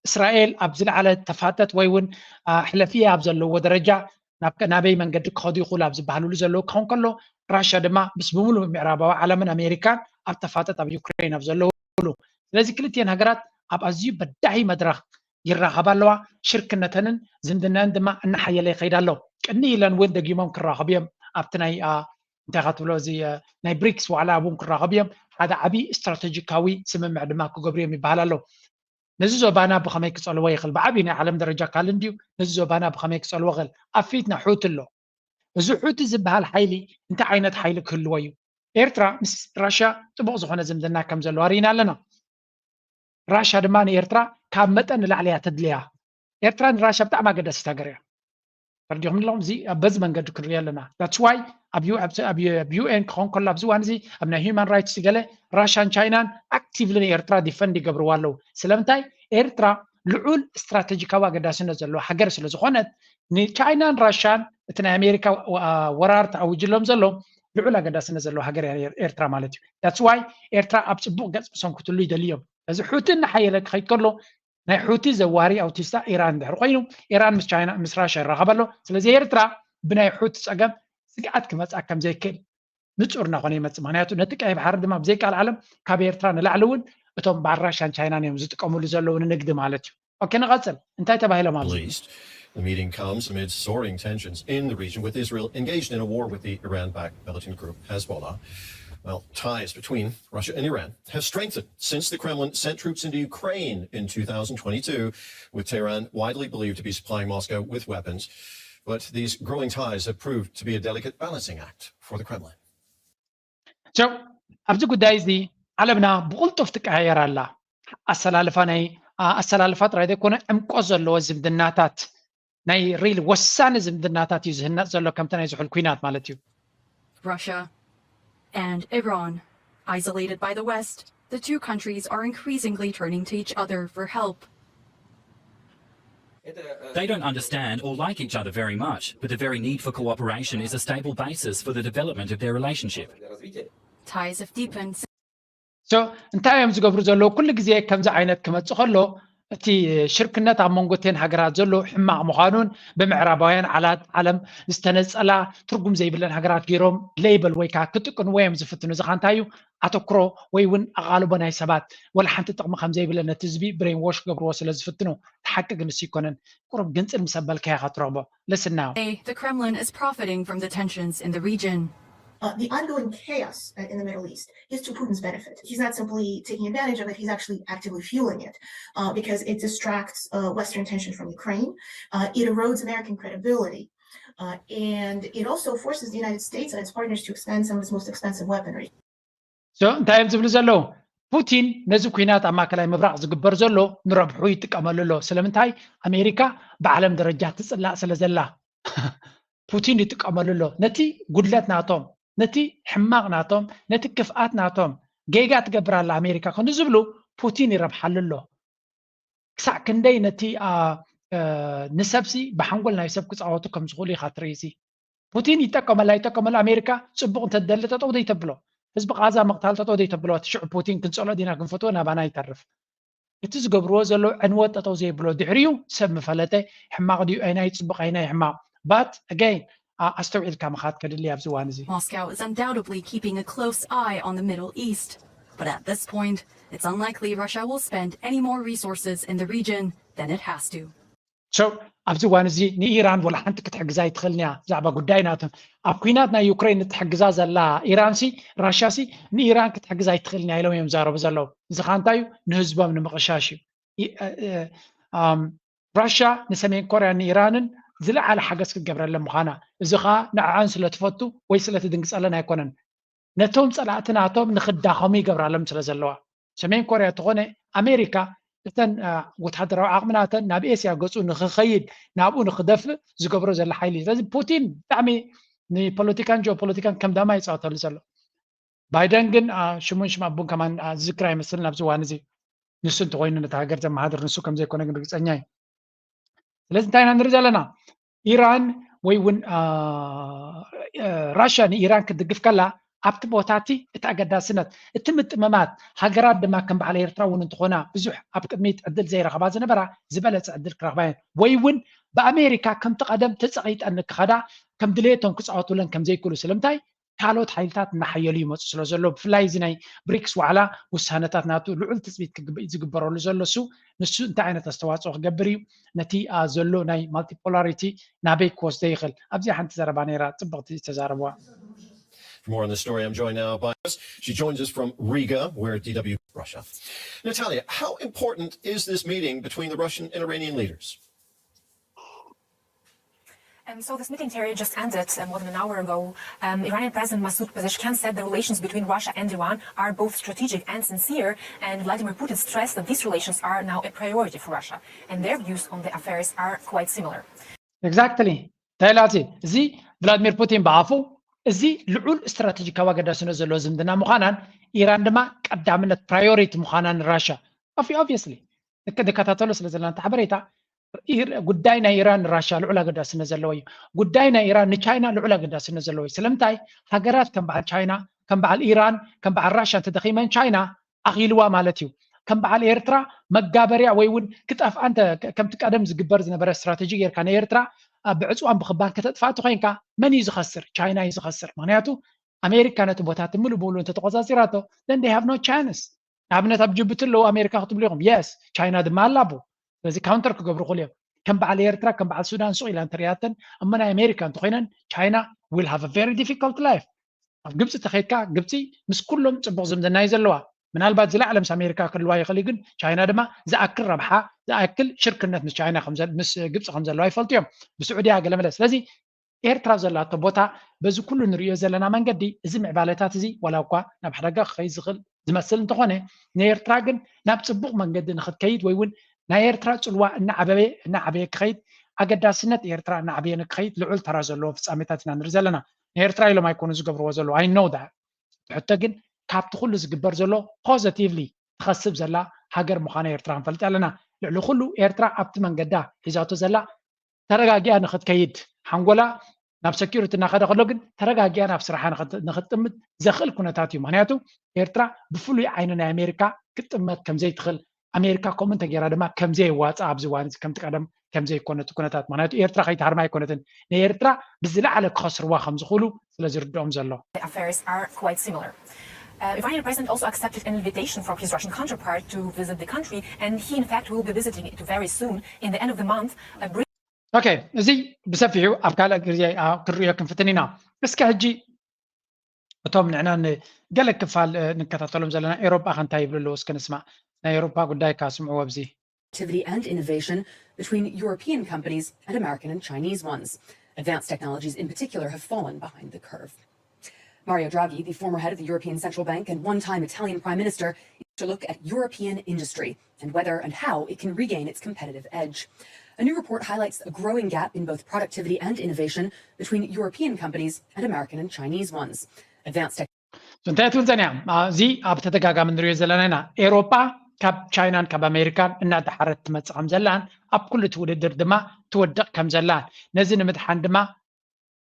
እስራኤል ኣብ ዝለዓለ ተፋጠጥ ወይ እውን ሕለፍያ ኣብ ዘለዎ ደረጃ ናበይ መንገዲ ክኸዱ ይኽእሉ ኣብ ዝበሃልሉ ዘለዉ ክኸውን ከሎ ራሽያ ድማ ምስ ብምሉእ ምዕራባዊ ዓለምን ኣሜሪካን ኣብ ተፋጠጥ ኣብ ዩክሬን ኣብ ዘለውሉ ስለዚ ክልቲአን ሃገራት ኣብ ኣዝዩ በዳሂ መድረክ ይራኸባ ኣለዋ ሽርክነተንን ዝምድናን ድማ እናሓየለ ይኸይድ ኣሎ ቅኒ ኢለን እውን ደጊሞም ክራኸቡ እዮም ኣብቲ ናይ እንታይ ካ ትብሎ እዚ ናይ ብሪክስ ዋዕላ እውን ክራኸቡ እዮም ሓደ ዓብዪ ስትራቴጂካዊ ስምምዕ ድማ ክገብሩ እዮም ይበሃል ኣሎ ነዚ ዞባና ብኸመይ ክፀልዎ ይኽእል ብዓብዪ ናይ ዓለም ደረጃ ካል እንድዩ ነዚ ዞባና ብኸመይ ክፀልዎ ይኽእል ኣብ ፊትና ሑቲ ኣሎ እዚ ሑቲ ዝበሃል ሓይሊ እንታይ ዓይነት ሓይሊ ክህልዎ እዩ ኤርትራ ምስ ራሽያ ጥቡቕ ዝኾነ ዝምድና ከም ዘለዎ ርኢና ኣለና ራሽያ ድማ ንኤርትራ ካብ መጠን ንላዕሊ እያ ተድልያ ኤርትራ ንራሽያ ብጣዕሚ ኣገዳሲት ሃገር እያ ፈርዲኹም ኣለኹም እዚ ኣብ በዚ መንገዲ ክንሪኦ ኣለና ዳትስ ዋይ ኣብ ዩኤን ክኸውን ከሎ ኣብዚ እዋን እዚ ኣብ ናይ ሂውማን ራይትስ ገለ ራሽያን ቻይናን ኣክቲቭሊ ንኤርትራ ዲፈንድ ይገብርዋ ኣለዉ ስለምንታይ ኤርትራ ልዑል ስትራቴጂካዊ ኣገዳስነት ዘለዎ ሃገር ስለ ዝኾነት ንቻይናን ራሽያን እቲ ናይ ኣሜሪካ ወራር ተኣውጅሎም ዘሎ ልዑል ኣገዳስነት ዘለዎ ሃገር እያ ኤርትራ ማለት እዩ ዳትስ ዋይ ኤርትራ ኣብ ፅቡቕ ገፅ ብሰንክትሉ ይደልዮም እዚ ሑቲ እናሓየለ ክኸይድ ከሎ ናይ ሑቲ ዘዋሪ ኣውቲስታ ኢራን ድሕሪ ኮይኑ ኢራን ምስ ቻይና ምስ ራሽያ ይራኸብ ኣሎ ስለዚ ኤርትራ ብናይ ሑቲ ፀገም ስግኣት ክመፅኣ ከም ዘይክእል ንፁር እናኾነ ይመፅእ ምክንያቱ ነቲ ቀይ ባሕሪ ድማ ብዘይካል ዓለም ካብ ኤርትራ ንላዕሊ እውን እቶም በዓል ራሽያን ቻይናን እዮም ዝጥቀምሉ ዘለዉ ንንግዲ ማለት እዩ ኦኬ ንቐፅል እንታይ ተባሂሎም ኣብዚ East. The meeting comes amid soaring tensions in the region, with Israel engaged in a war with the Iran-backed militant group Hezbollah. Well, ties between Russia and Iran have strengthened since the Kremlin sent troops into Ukraine in 2022, with Tehran widely believed to be supplying Moscow with weapons. But these growing ties have proved to be a delicate balancing act for the Kremlin. So, ኣብዚ ጉዳይ እዚ ዓለምና ብቕልጡፍ ትቀያየር ኣላ ኣሰላልፋ ጥራይ ዘይኮነ ዕምቆ ዘለዎ ዝምድናታት ናይ ሪል ወሳኒ ዝምድናታት እዩ ዝህነፅ ዘሎ ከምቲ ናይ ዝሑል ኩናት ማለት እዩ Russia and Iran, isolated by the West, the two countries are increasingly turning to each other for help. They don't understand or like each other very much, but the very need for cooperation is a stable basis for the development of their relationship. Ties have deepened. So, እንታይ እዮም ዝገብሩ ዘለዉ ኩሉ ግዜ ከምዚ ዓይነት ክመፅእ ከሎ እቲ ሽርክነት ኣብ መንጎተን ሃገራት ዘሎ ሕማቕ ምዃኑን ብምዕራባውያን ዓለም ዝተነፀላ ትርጉም ዘይብለን ሃገራት ገይሮም ሌይበል ወይ ከዓ ክጥቅንዎ እዮም ዝፍትኑ እዚ ካ እንታይ እዩ ኣተኩሮ ወይ እውን ኣቓልቦ ናይ ሰባት ወላ ሓንቲ ጥቕሚ ከም ዘይብለን ነቲ ህዝቢ ብሬን ዎሽ ገብርዎ ስለ ዝፍትኑ ተሓቂ ግን ንስ ይኮነን ቁሩብ ግንፅል ምስ ኣበልካ ኢኻ ትረኽቦ listen now The Kremlin is profiting from the tensions in the region. The ongoing chaos in the Middle East is to Putin's benefit. He's not simply taking advantage of it, he's actually actively fueling it because it distracts Western attention from Ukraine. It erodes American credibility. And it also forces the United States and its partners to expand some of its most expensive weaponry. So, እንታይ እዮም ዝብሉ ዘለዉ ፑቲን ነዚ ኩናት ኣብ ማእከላይ ምብራቅ ዝግበር ዘሎ ንረብሑ ይጥቀመሉ ኣሎ ስለምንታይ ኣሜሪካ ብዓለም ደረጃ ትፅላእ ስለ ዘላ ፑቲን ይጥቀመሉ ኣሎ ነቲ ጉድለት ናቶም ነቲ ሕማቕ ናቶም ነቲ ክፍኣት ናቶም ጌጋ ትገብር ኣላ ኣሜሪካ ከ ንዝብሉ ፑቲን ይረብሓሉ ኣሎ ክሳዕ ክንደይ ነቲ ንሰብሲ ብሓንጎል ናይ ሰብ ክፃወቱ ከም ዝኽእሉ ኢኻ ትርእሲ ፑቲን ይጠቀመላ ኣሜሪካ ፅቡቕ እንተደሊ ጠጠው ዘይተብሎ ህዝቢ ቃዛ መቕታል ጠጠው ዘይተብሎ ትሽዑ ፑቲን ክንፀሎ ዲና ክንፈትዎ ናባና ይተርፍ እቲ ዝገብርዎ ዘሎ ዕንወት ጠጠው ዘይብሎ ድሕሪኡ ሰብ ምፈለጠ ሕማቕ ድዩ ኣይናይ ፅቡቕ ኣይናይ ሕማቕ but again ኣስተውዒልካ መኻት ከድሊ ኣብዚ እዋን እዚ Moscow is undoubtedly keeping a close eye on the Middle East. But at this point, it's unlikely Russia will spend any more resources in the region than it has to. So, ኣብዚ እዋን እዚ ንኢራን ወላ ሓንቲ ክትሕግዛ ይትኽእልኒ እያ ብዛዕባ ጉዳይ ናቶም ኣብ ኩናት ናይ ዩክሬን እትሕግዛ ዘላ ኢራንሲ ራሽያሲ ንኢራን ክትሕግዛ ይትኽእልኒ ኢሎም እዮም ዛረቡ ዘለዉ እዚ ካ እንታይ እዩ ንህዝቦም ንምቕሻሽ እዩ ራሽያ ንሰሜን ኮርያን ንኢራንን ዝለዓለ ሓገዝ ክትገብረለን ምዃና እዚ ኸ ንዓዓን ስለትፈቱ ወይ ስለትድንግፀለን ኣይኮነን ነቶም ፀላእቲ ናቶም ንክዳኸሙ ይገብራሎም ስለ ዘለዋ ሰሜን ኮርያ እትኾነ ኣሜሪካ እተን ወታደራዊ ዓቕምናተን ናብ ኤስያ ገጹ ንኽኸይድ ናብኡ ንኽደፍእ ዝገብሮ ዘሎ ሓይሊ ስለዚ ፑቲን ብጣዕሚ ንፖለቲካን ጂኦፖለቲካን ከም ዳማ ይፃወተሉ ዘሎ ባይደን ግን ሽሙን ሽማቡን ከማን ዝዝክር ኣይመስልን ኣብዚ እዋን እዚ ንሱ እንተኮይኑ ነቲ ሃገር ዘመሓድር ንሱ ከም ዘይኮነ ግን ርግፀኛ እዩ ስለዚ እንታይ ኢና ንርኢ ዘለና ኢራን ወይ እውን ራሽያ ንኢራን ክትድግፍ ከላ ኣብቲ ቦታቲ እቲ ኣገዳስነት እቲ ምጥመማት ሃገራት ድማ ከም በዓል ኤርትራ እውን እንትኾና ብዙሕ ኣብ ቅድሚት ዕድል ዘይረኸባ ዝነበራ ዝበለፀ ዕድል ክረኽባ እየን ወይ እውን ብኣሜሪካ ከምቲ ቀደም ተፀቒጠን ክኸዳ ከም ድሌቶም ክፃወቱለን ከም ዘይክእሉ ስለምንታይ ካልኦት ሓይልታት እናሓየሉ ይመፁ ስለ ዘሎ ብፍላይ እዚ ናይ ብሪክስ ዋዕላ ውሳነታት ናቱ ልዑል ትፅቢት ዝግበረሉ ዘሎ ንሱ እንታይ ዓይነት ኣስተዋፅኦ ክገብር እዩ ነቲ ዘሎ ናይ ማልቲፖላሪቲ ናበይ ክወስዶ ይኽእል ኣብዚ ሓንቲ ዘረባ ነይራ ፅብቕቲ ተዛረብዋ For more on this story, I'm joined now by us. She joins us from Riga, where DW Russia. Natalia, how important is this meeting between the Russian and Iranian leaders? So this meeting, Terry, just ended more than an hour ago. Iranian President Masoud Pezeshkian said the relations between Russia and Iran are both strategic and sincere, and Vladimir Putin stressed that these relations are now a priority for Russia, and their views on the affairs are quite similar. Exactly. تايلاتي زي فلاديمير بوتين بعفو زي لعول استراتيجيكا وقداسنا زلو زمدنا مخانان إيران دما قدامنا priority مخانان راشا obviously دكاتاتولو سلازلان تحبريتا قداينا إيران راشا لعولا قداسنا زلوي قداينا إيران نشاينا لعولا قداسنا زلوي سلمتاي هاجرات كم بعد شاينا كم بعد إيران كم بعد راشا تدخيما شاينا أغيلوا مالتيو كم بعد إيرترا مقابريا ويون كتاف أنت كم تقدم زقبر زنبرة استراتيجية كان إيرترا بعصوان بخبان كتدفعتو خينكا من يزخسر تشاينا يزخسر معناته أمريكا كانت بوتات ملو بولو انت تقوزازيراتو then they have no chance نابنت أبجبتلو أمريكا خطب لهم yes تشاينا دمال لابو لذي كاونتر كقبرو خليهم كم بعد إيرترا كم بعد السودان سوء إلى انترياتن أما أمريكا انتو خينا تشاينا will have a very difficult life قبسي تخيكا قبسي مس كلهم تبغ زمدنا يزلوا من البعض زي العالم أمريكا كل واي خليجن تشاينا دما زأكل ربحها زأكل شركة مس تشاينا خمسة مس قبس خمسة لواي فلتيهم بالسعودية أقل ملس لذي إيرترا زلا تبوتها بزو كل نريو زلنا من قدي زم عبالتات زي ولا وقع نبحرقة خيزغل زمثل انتخونه نيرتراجن نبتصبغ من قد نخد كيد ويون نيرترا تلوا نعبي كيد أقدر سنة إيرترا نعبي نكيد لعل ترى زلوا في سامتاتنا نرزلنا نيرترا لما يكونوا زقبروا زلوا I know that حتى جن كابت كل زقبر زلوا positively تخسب زلا هاجر مخانة إيرترا فلت لنا لعلو خلو إيرترا أبت من قدا إذا تزلا ترى جاء نخد كيد حنقولا نفس سكيورتي ناخذ خلوجن ترى جاء نفس راح نخد تمت زخل كنا تاتيو معناته إيرترا بفلو عيننا أمريكا كتمت كم زي تخل أمريكا كومنت جرا دما كم زي واتساب زوان كم تقدم كم زي كونتات معناته إيرترا خيط هرما يكونتن إيرترا بزلا على خسر واخم زخلو سلازر دوم زلوا. The affairs are quite similar. Iranian president also accepted an invitation from his Russian counterpart to visit the country, and he in fact will be visiting it very soon in the end of the month. Okay, زي بسفيو أبكال كريا كنفتنينا بس كهجي أتوم نحن قال لك كفال نكتاتلهم زلنا أوروبا خن تايب للوس كنسمع أوروبا قداي كاسم وابزي. Activity and innovation between European companies and American and Chinese ones. Advanced technologies in particular have fallen behind the curve. Mario Draghi, the former head of the European Central Bank and one-time Italian Prime Minister, is to look at European industry and whether and how it can regain its competitive edge. A new report highlights a growing gap in both productivity and innovation between European companies and American and Chinese ones. Advanced زي أبتدقاقا من ريو زلانينا أوروبا كاب تشاينان كاب أمريكان إنها تحرت تمتسقم زلان أب كل تودر دما تودق كم زلان نزين مدحان دما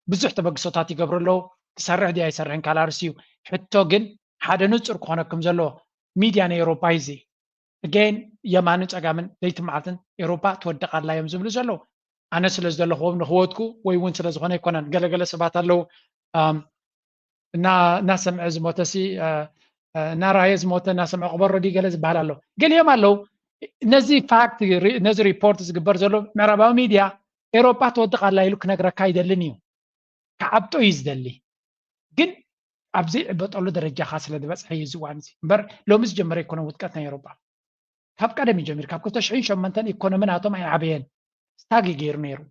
بزح تبق صوتاتي قبر له تسرع دي يسرعن كالارسيو حتى جن حدا نصر كونكم زلو ميديان أوروبايزي again يمانج أجامن ليت معتن أوروبا تودق على يوم زملو زلو أنا سلز دلو خوب نخوتكو ويون سلز غني كونن قال سبات له ناسم عز موتسي نارايز موت ناسم عقبر ردي جلس بحاله قال يوم الله نزي فاكت نزي ريبورتس قبر زلو معربا ميديا أوروبا تودق على يلوك نقرا كايد اللينيو كعبتو يزدلي جن أبزي بطلو درجة خاصة لدبس هي زوانزي بر لو مس جمر يكون وتكتنا أوروبا كاب قدم يجمر كاب كتشعين شمنتن يكون من عطم أي عبيان استاقي غير ميرو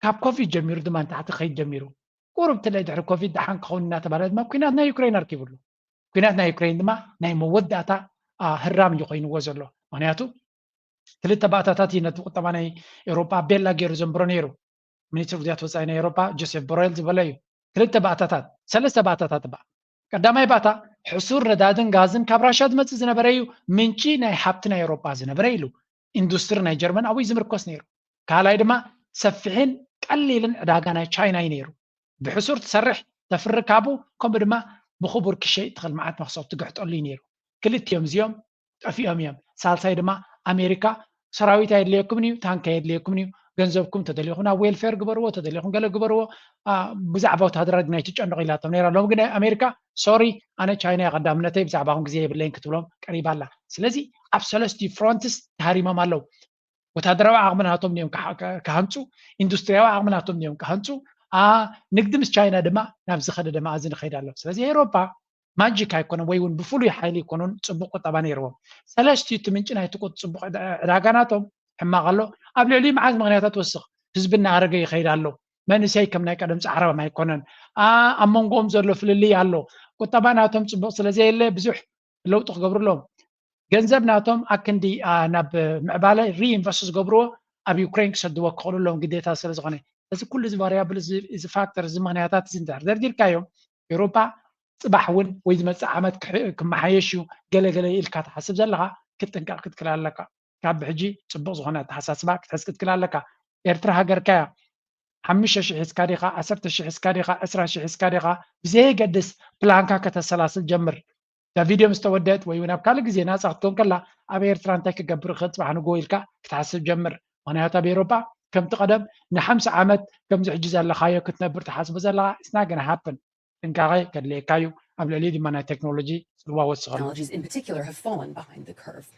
كاب كوفي جميرو دمان تحت خيد جميرو قرب تلاقي دحر كوفيد دحان قوننا تبارد ما كيناتنا يوكرين أركيبلو كيناتنا يوكرين دما ناي مودة تا هرام يقين وزلو معناته ክልተ ባእታታት ነቲ ቁጠባ ናይ ኤውሮጳ ቤላ ገይሩ ዘንብሮ ነይሩ ሚኒስትር ጉዳያት ወፃኢ ናይ ኤውሮጳ ጆሴፍ ቦሬል ዝበለ እዩ ክልተ ባእታታት ሰለስተ ባእታታት ባ ቀዳማይ ባእታ ሕሱር ነዳድን ጋዝን ካብ ራሻ ዝመፅእ ዝነበረ እዩ ምንጪ ናይ ሃብቲ ናይ ኤውሮጳ ዝነበረ ኢሉ ኢንዱስትሪ ናይ ጀርመን ኣብይ ዝምርኮስ ነይሩ ካልኣይ ድማ ሰፊሕን ቀሊልን ዕዳጋ ናይ ቻይና እዩ ነይሩ ብሕሱር ትሰርሕ ተፍርካቡ ከምኡ ድማ ብኽቡር ክሸይ ትኽእል መዓት መክሰብ ትግሕጠሉ እዩ ነይሩ ክልቲኦም እዚኦም ጠፊኦም እዮም ሳልሳይ ድማ ኣሜሪካ ሰራዊት የድልየኩም እዩ ታንካ የድልየኩም እዩ ገንዘብኩም ተደልይኹም ኣብ ዌልፌር ግበርዎ ተደልይኹም ገለ ግበርዎ ብዛዕባ ወታደራዊ ናይ ትጨንቕ ኢላቶም ነይራ ሎም ግን ኣሜሪካ ሶሪ ኣነ ቻይና ቀዳምነተይ ብዛዕባኹም ግዜ የብለይን ክትብሎም ቀሪባ ኣላ ስለዚ ኣብ ሰለስቲኡ ፍሮንትስ ተሃሪሞም ኣለው ወታደራዊ ዓቕሚ ናቶም እዮም ካሃንፁ ኢንዱስትርያዊ ዓቕሚ ናቶም እዮም ካሃንፁ ንግዲ ምስ ቻይና ድማ ናብ ዝኸደ ድማ እዚ ንኸይድ ኣሎ ስለዚ ኤውሮጳ ማጂክ ኣይኮነን ወይ እውን ብፍሉይ ሓይሊ ይኮኑን ፅቡቅ ቁጠባ ነይርዎም ሰለስቲኡ እቲ ምንጪ ናይቲ ፅቡቅ ዕዳጋ ናቶም ሕማቕ ኣሎ ኣብ ልዕሊ መዓዝ ምክንያታት ወስኽ ህዝቢ እናኣረገ ይኸይድ ኣሎ መንእሰይ ከም ናይ ቀደም ፃዕረም ኣይኮነን ኣብ መንጎኦም ዘሎ ፍልልይ ኣሎ ቁጠባ ናቶም ፅቡቅ ስለዘየለ ብዙሕ ለውጢ ክገብሩሎም ገንዘብ ናቶም ኣክንዲ ናብ ምዕባለ ሪኢንቨስት ዝገብርዎ ኣብ ዩክሬን ክሰድዎ ክኽእሉሎም ግዴታ ስለ ዝኾነ እዚ ኩሉ እዚ ቫርያብል እዚ ፋክተር እዚ ምክንያታት እዚ ደርዲርካዮም ኤውሮጳ ፅባሕ እውን ወይ ዝመፅእ ዓመት ክመሓየሽ እዩ ገለገለ ኢልካ ትሓስብ ዘለካ ክትጥንቀቕ ክትክል ኣለካ ካብ ብሕጂ ፅቡቅ ዝኾነ ተሓሳስባ ክትሕዝ ክትክል ኣለካ ኤርትራ ሃገርካያ 5,000 ሒዝካ ዲኻ 10,000 ሒዝካ ዲኻ 20,000 ሒዝካ ዲኻ ብዘይገድስ ፕላንካ ከተሰላስል ጀምር ቪድዮ ምስ ተወደአት ወይ እውን ኣብ ካልእ ግዜ ናፃ ክትኮን ከላ ኣብ ኤርትራ እንታይ ክገብር ይኽእል ፅባሕ ንጎ ኢልካ ክትሓስብ ጀምር ምክንያቱ ኣብ ኤውሮጳ ከምቲ ቀደም ን50 ዓመት ከምዚ ሕጂ ዘለኻዮ ክትነብር ተሓስቦ ዘለካ እስና ገና ሃፕን ጥንቃቐ ከድልየካ እዩ ኣብ ልዕሊ ድማ ናይ ቴክኖሎጂ ፅልዋ ወስኸሉ Technologies in particular have fallen behind the curve.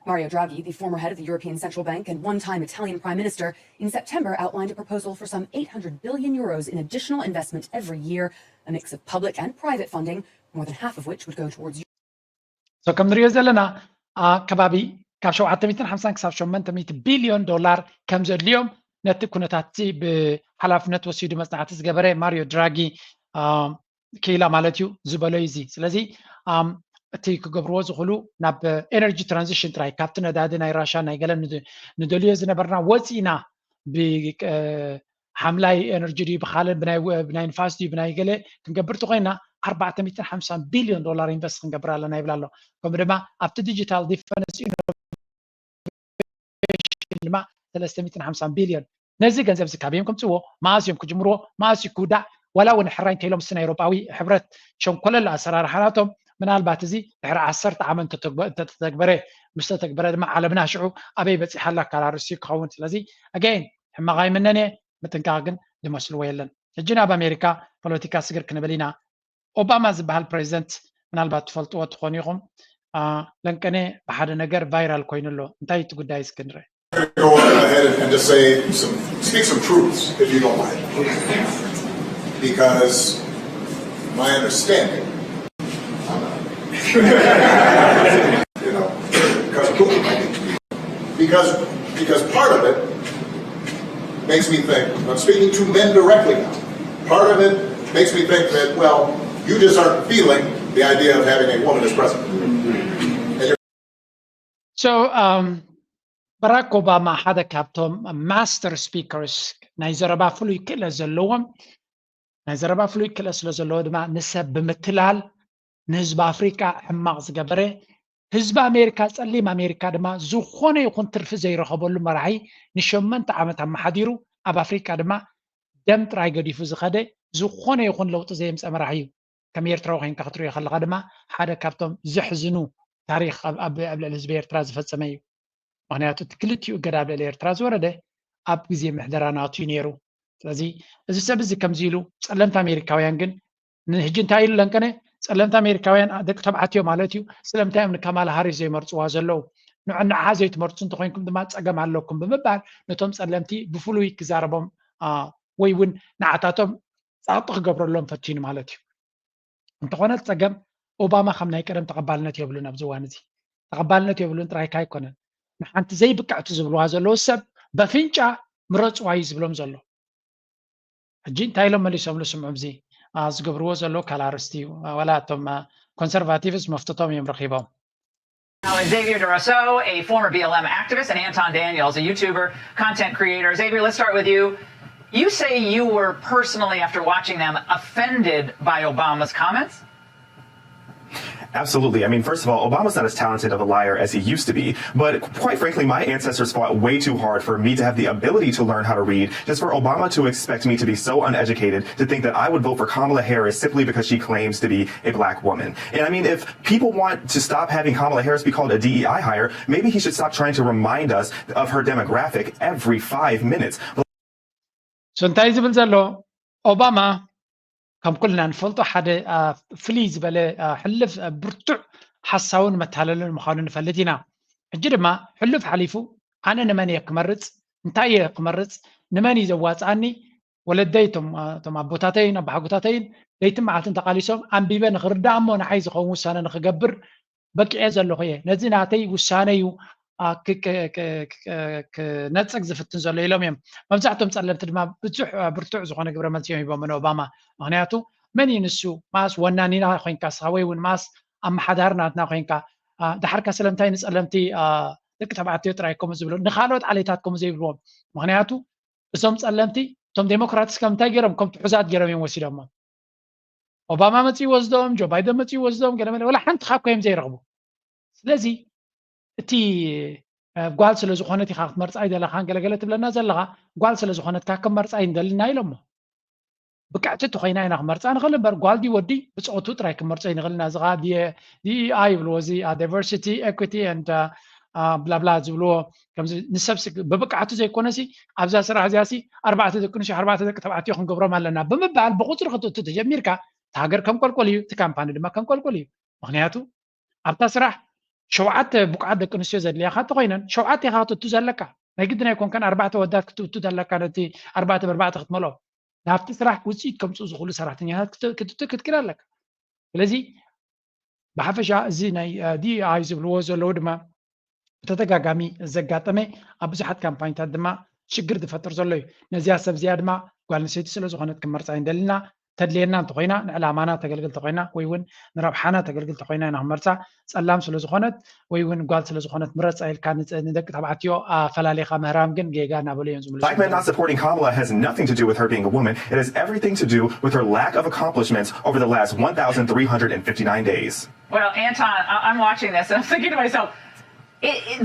Mario Draghi, the former head of the European Central Bank and one-time Italian Prime Minister, in September outlined a proposal for some 800 billion euros in additional investment every year, a mix of public and private funding, more than half of which would go towards So ከም ንሪኦ ዘለና ከባቢ ካብ 750 ክሳብ 800 ቢልዮን ዶላር ከም ዘድልዮም ነቲ ኩነታት ብሓላፍነት ወሲዱ መፅናዕቲ ዝገበረ ማሪዮ ድራጊ ክኢላ ማለት እዩ ዝበሎ እዚ ስለዚ እቲ ክገብርዎ ዝኽእሉ ናብ ኤነርጂ ትራንዚሽን ጥራይ ካብቲ ነዳዲ ናይ ራሻ ናይ ገለ ንደልዮ ዝነበርና ወፂና ብሓምላይ ኤነርጂ ድዩ ብካልእ ብናይ ንፋስ ድዩ ብናይ ገለ ክንገብርቲ ኮይና 450 ቢልዮን ዶላር ኢንቨስት ክንገብር ኣለና ይብላ ኣሎ ከምኡ ድማ ኣብቲ ዲጂታል ዲፈረንስ ኢኖቬሽን ድማ 350 ቢልዮን ነዚ ገንዘብ እዚ ካበዮም ከምፅዎ ማእስዮም ክጅምርዎ ማእስ ክውዳእ ወላ እውን ሕራይ እንተኢሎም ምስና ኤውሮጳዊ ሕብረት ሸንኮለላ ኣሰራርሓ ናቶም ምናልባት እዚ ድሕሪ 10 ዓመት እንተተተግበረ ምስ ተተግበረ ድማ ዓለምና ሽዑ ኣበይ በፂሓ ኣላ ኣከራርሲ ክኸውን ስለዚ ኣገይን ሕማቕ ኣይምነን እየ ምጥንቃቕ ግን ዝመስልዎ የለን ሕጂ ናብ ኣሜሪካ ፖለቲካ ስግር ክንብል ኢና ኦባማ ዝበሃል ፕሬዚደንት ምናልባት ትፈልጥዎ ትኾኑ ኢኹም ለንቀነ ብሓደ ነገር ቫይራል ኮይኑ ኣሎ እንታይ እቲ ጉዳይ እስክንርአ Go ahead and just speak some truths, if you don't mind. Because my understanding, you know, because part of it makes me think, I'm speaking to men directly now, part of it makes me think that, well, you just aren't feeling the idea of having a woman as president. So, ባራክ ኦባማ ሓደ ካብቶም ማስተር ስፒከርስ ናይ ዘረባ ፍሉይ ክእለት ዘለዎም ናይ ዘረባ ፍሉይ ክእለት ስለ ዘለዎ ድማ ንሰብ ብምትላል ንህዝቢ ኣፍሪካ ሕማቕ ዝገበረ ህዝቢ ኣሜሪካ ፀሊም ኣሜሪካ ድማ ዝኾነ ይኹን ትርፊ ዘይረኸበሉ መራሒ ን8 ዓመት ኣመሓዲሩ ኣብ ኣፍሪካ ድማ ደም ጥራይ ገዲፉ ዝኸደ ዝኾነ ይኹን ለውጢ ዘየምፀ መራሒ እዩ ከም ኤርትራዊ ኮይንካ ክትሪኦ ከለካ ድማ ሓደ ካብቶም ዘሕዝኑ ታሪክ ኣብ ልዕሊ ህዝቢ ኤርትራ ዝፈፀመ እዩ ምክንያቱ እቲ ክልቲኡ ገዳ ኣብ ልዕሊ ኤርትራ ዝወረደ ኣብ ግዜ ምሕደራ ናትዩ ነይሩ ስለዚ እዚ ሰብ እዚ ከምዚ ኢሉ ፀለምቲ ኣሜሪካውያን ግን ንሕጂ እንታይ ኢሉ ለንቀነ ፀለምቲ ኣሜሪካውያን ደቂ ተባዕትዮ ማለት እዩ ስለምንታይ እዮም ንካማላ ሃሪስ ዘይመርፅዋ ዘለዉ ንዓ ዘይትመርፁ እንተኮይንኩም ድማ ፀገም ኣለኩም ብምባል ነቶም ፀለምቲ ብፍሉይ ክዛረቦም ወይ እውን ንዓታቶም ፃቕጢ ክገብረሎም ፈቲኑ ማለት እዩ እንተኾነ ፀገም ኦባማ ከም ናይ ቀደም ተቐባልነት የብሉን ኣብዚ እዋን እዚ ተቐባልነት የብሉን ጥራይካ ኣይኮነን ንሓንቲ ዘይብቃዕቱ ዝብልዋ ዘለዉ ሰብ በፍንጫ ምረፅዋ እዩ ዝብሎም ዘሎ ሕጂ እንታይ ኢሎም መሊሶም ልስምዑ እዚ ዝገብርዎ ዘሎ ካል ኣርስቲ እዩ ዋላ እቶም ኮንሰርቫቲቭስ መፍትቶም እዮም ረኺቦም Now, Xavier DeRousseau, a former BLM activist, and Anton Daniels, a YouTuber, content creator. Xavier, let's start with you. You say you were personally, after watching them, offended by Obama's comments? Absolutely. I mean, first of all, Obama's not as talented of a liar as he used to be. But quite frankly, my ancestors fought way too hard for me to have the ability to learn how to read. Just for Obama to expect me to be so uneducated, to think that I would vote for Kamala Harris simply because she claims to be a black woman. And I mean, if people want to stop having Kamala Harris be called a DEI hire, maybe he should stop trying to remind us of her demographic every 5 minutes. So እንታይ ዝብል ዘሎ ኦባማ ከም ኩልና ንፈልጦ ሓደ ፍልይ ዝበለ ሕልፍ ብርቱዕ ሓሳቡን መተላለልን ምዃኑ ንፈልጥ ኢና ሕጂ ድማ ሕልፍ ሓሊፉ ኣነ ንመን እየ ክመርፅ እንታይ እየ ክመርፅ ንመን እዩ ዘዋፅኣኒ ወለደይ እቶም ኣቦታተይን ኣባሓጎታተይን ለይትን መዓልትን ተቃሊሶም ኣንቢበ ንክርዳእ እሞ ንሓይ ዝኸውን ውሳነ ንክገብር በቂዐ ዘለኹ እየ ነዚ ናተይ ውሳነ እዩ ክነፅግ ዝፍትን ዘሎ ኢሎም እዮም መብዛሕትኦም ፀለምቲ ድማ ብዙሕ ብርቱዕ ዝኾነ ግብረ መልሲ እዮም ሂቦም ኦባማ ምክንያቱ መን እዩ ንሱ ማስ ወናኒና ኮንካ ስኻ ወይ እውን ማስ ኣመሓዳር ናትና ኮንካ ድሓርካ ስለምንታይ ንፀለምቲ ደቂ ተባዕትዮ ጥራይ ከምኡ ዝብሉ ንካልኦት ዓሌታት ከምኡ ዘይብልዎም ምክንያቱ እዞም ፀለምቲ እቶም ዴሞክራትስ ከምንታይ ገይሮም ከም ትሑዛት ገይሮም እዮም ወሲዶሞ ኦባማ መፅኡ ወስዶም ጆ ባይደን መፅኡ ወስዶም ገለመለ ወላ ሓንቲ ካ እዮም ዘይረኽቡ ስለዚ እቲ ጓል ስለ ዝኾነት ኢኻ ክትመርፃ ኣይደለኻን ገለገለ ትብለና ዘለኻ ጓል ስለ ዝኾነት ካ ክመርፃ ይንደልና ኢሎሞ ብቃዕቲ እቲ ኮይና ኢና ክመርፃ ንኽእል እምበር ጓል ዲ ወዲ ብፅኦቱ ጥራይ ክመርፆ ይንኽእል ኢና እዚኻ ዲኢኣይ ይብልዎ እዚ ዳይቨርሲቲ ኤኩቲ ንድ ብላብላ ዝብልዎ ከምዚ ንሰብሲ ብብቃዕቱ ዘይኮነሲ ኣብዛ ስራሕ እዚያሲ 4 ደቂ ኣንስትዮ 4 ደቂ ተባዕትዮ ክንገብሮም ኣለና ብምባል ብቁፅሪ ክትእቱ ተጀሚርካ እቲ ሃገር ከም ቆልቆል እዩ እቲ ካምፓኒ ድማ ከም ቆልቆል እዩ ምክንያቱ ኣብታ ስራሕ 7 ቡቅዓት ደቂ ኣንስትዮ ዘድልያካ እንተኮይነን 7 ኢኻ ክትእቱ ዘለካ ናይ ግድን ኣይኮንከን 4 ወዳት ክትእቱ ዘለካ ነቲ 4 ብ4 ክትመልኦ ናብቲ ስራሕ ውፅኢት ከምፅኡ ዝኽእሉ ሰራሕተኛታት ክትክል ኣለካ ስለዚ ብሓፈሻ እዚ ናይ ዲኢኣይ ዝብልዎ ዘለዉ ድማ ብተደጋጋሚ ዘጋጠመ ኣብ ብዙሓት ካምፓኒታት ድማ ሽግር ዝፈጥር ዘሎ እዩ ነዚያ ሰብ እዚኣ ድማ ጓል ኣንስተይቲ ስለ ዝኾነት ክመርፃ ይንደልና ተድልየና እንተኮይና ንዕላማና ተገልግል ተኮይና ወይ እውን ንረብሓና ተገልግል ተኮይና ኢና ክመርፃ ፀላም ስለ ዝኾነት ወይ እውን ጓል ስለ ዝኾነት ምረፃ ኢልካ ንደቂ ተባዕትዮ ኣፈላለኻ ምህራም ግን ጌጋ እናበሉ እዮም ዝምልሱ Black men not supporting Kamala has nothing to do with her being a woman. It has everything to do with her lack of accomplishments over the last 1,359 days. Well, Anton, I'm watching this and I'm thinking to myself,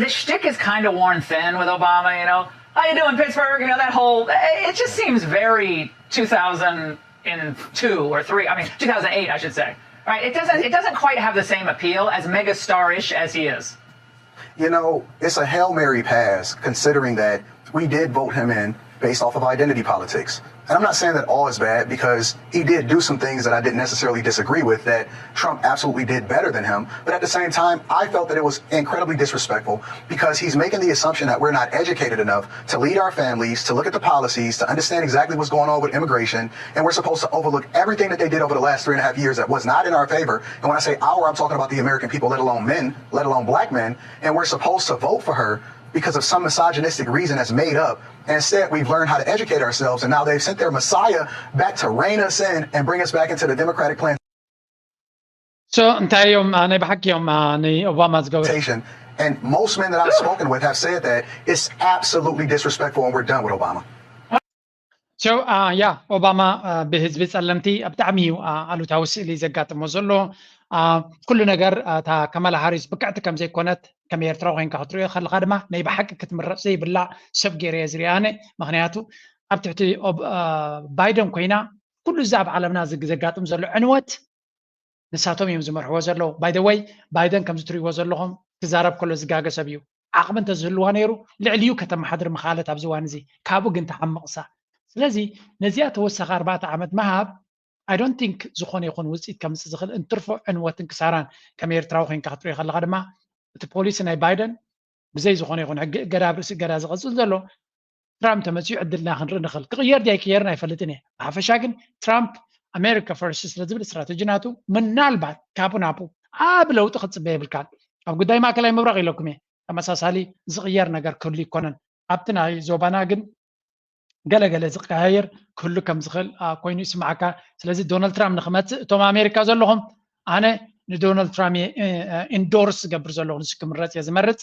the shtick is kind of worn thin with Obama, you know. How you doing, Pittsburgh? You know, that whole, it just seems very 2002 or 3, I mean 2008 I should say. Right? It doesn't quite have the same appeal as megastar-ish as he is. You know, it's a Hail Mary pass considering that we did vote him in based off of identity politics. And I'm not saying that all is bad because he did do some things that I didn't necessarily disagree with that Trump absolutely did better than him. But at the same time, I felt that it was incredibly disrespectful because he's making the assumption that we're not educated enough to lead our families, to look at the policies, to understand exactly what's going on with immigration. And we're supposed to overlook everything that they did over the last 3.5 years that was not in our favor. And when I say our, I'm talking about the American people, let alone men, let alone black men. And we're supposed to vote for her because of some misogynistic reason that's made up. And instead, we've learned how to educate ourselves, and now they've sent their Messiah back to rein us in and bring us back into the Democratic plan. So, እንታይ እዮም ናይ ብሓቂ እዮም ንኦባማ ዝገበሩ And most men that I've spoken with have said that it's absolutely disrespectful and we're done with Obama. So, ኦባማ ብህዝቢ ፀለምቲ ብጣዕሚ እዩ ኣሉታዊ ስእሊ ዘጋጥሞ ዘሎ ኩሉ ነገር እታ ከመላ ሃሪስ ብቃዕቲ ከም ዘይኮነት ከም ኤርትራ ኮንካ ክትሪኦ ከለካ ድማ ናይ ብሓቂ ክትምረፅ ዘይብላ ሰብ ገይረ እየ ዝሪኣነ ምክንያቱ ኣብ ትሕቲ ባይደን ኮይና ኩሉ እዚ ኣብ ዓለምና ዘጋጥም ዘሎ ዕንወት ንሳቶም እዮም ዝመርሕዎ ዘለዉ ባይደወይ ባይደን ከም ዝትሪእዎ ዘለኹም ክዛረብ ከሎ ዝጋገ ሰብ እዩ ዓቕሚ እንተዝህልዋ ነይሩ ልዕልዩ ከተመሓድር ምኻለት ኣብዚ እዋን እዚ ካብኡ ግን ተዓምቕሳ ስለዚ ነዚኣ ተወሳኺ 4 ዓመት መሃብ I don't think ዝኾነ ይኹን ውፅኢት ከምፅእ ዝኽእል እንትርፎ ዕንወትን ክሳራን ከም ኤርትራዊ ኮንካ ክትሪኦ ከለካ ድማ እቲ ፖሊሲ ናይ ባይደን ብዘይ ዝኾነ ይኹን ገዳ ብርእሲ ገዳ ዝቐፅል ዘሎ ትራምፕ ተመፅኡ ዕድልና ክንርኢ ንኽእል ክቕየር ዲ ኣይክየርን ኣይፈልጥን እየ ብሓፈሻ ግን ትራምፕ ኣሜሪካ ፈርስት ስለዝብል እስትራቴጂ ናቱ ምናልባት ካብኡ ናብኡ ኣብ ለውጢ ክፅበ የብልካን ኣብ ጉዳይ ማእከላይ ምብራቕ ኢለኩም እየ ተመሳሳሊ ዝቕየር ነገር ክህሉ ይኮነን ኣብቲ ናይ ዞባና ግን ገለገለ ዝቀያየር ክህሉ ከም ዝኽእል ኮይኑ ይስማዓካ ስለዚ ዶናልድ ትራምፕ ንክመፅእ እቶም ኣሜሪካ ዘለኹም ኣነ ندونالد ترامب اندورس قبر زلو نسكم الرأس يزمرت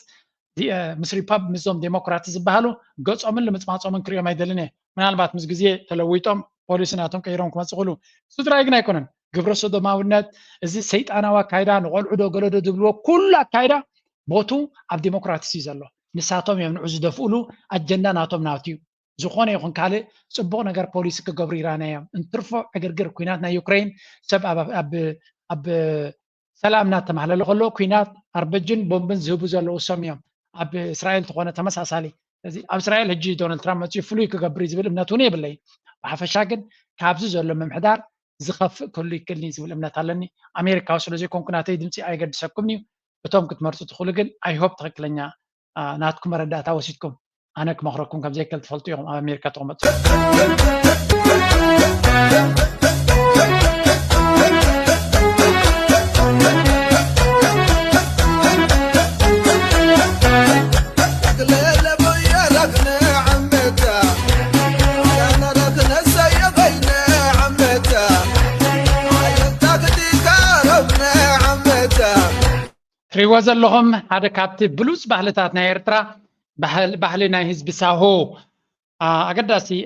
مس ريباب مزوم ديمقراطي زبالو قص أمن لمتماصو من كريو ما يدلني من البات مسجزية تلويتهم بوليسناتهم كيرون كما تقولوا سدرايقنا يكونن قبر صدو ماونات إذا سيد أنا وكايدا نقول عدو قلدو دبلو كل كايدا بوتو عب ديمقراطي سيزلو نساتهم يمنعو زدفولو أجندا ناتهم ناتيو زخونه يكون كالي صبغ نجار بوليس كجبر إيرانيا انترفع أجرجر كويناتنا يوكرين سب أب سلامنا تمحل خلو كوينات أربجن بومبن زهبو زلو سميم أب إسرائيل تقونا تمس عسالي أب إسرائيل هجي دونالد ترامب تشوفلو كجبر يزبل ابنتوني بالله وحفشاكن كابزو زلو ممحدار زخف كل يزبل ابنت علني أمريكا وصلوا زي كونكناتي دمتي أي قد سكمني بتوم كنت مرتو تدخلوا قل I hope تغكلنيا ناتكم ردات وسيتكم أنا كمخرجكم كم زي كل تفلتوا يوم أمريكا تقومت ريواز اللهم هذا كابتن بلوز بحلتاتنا إيرترا بحلنا حزب ساهو أقداسي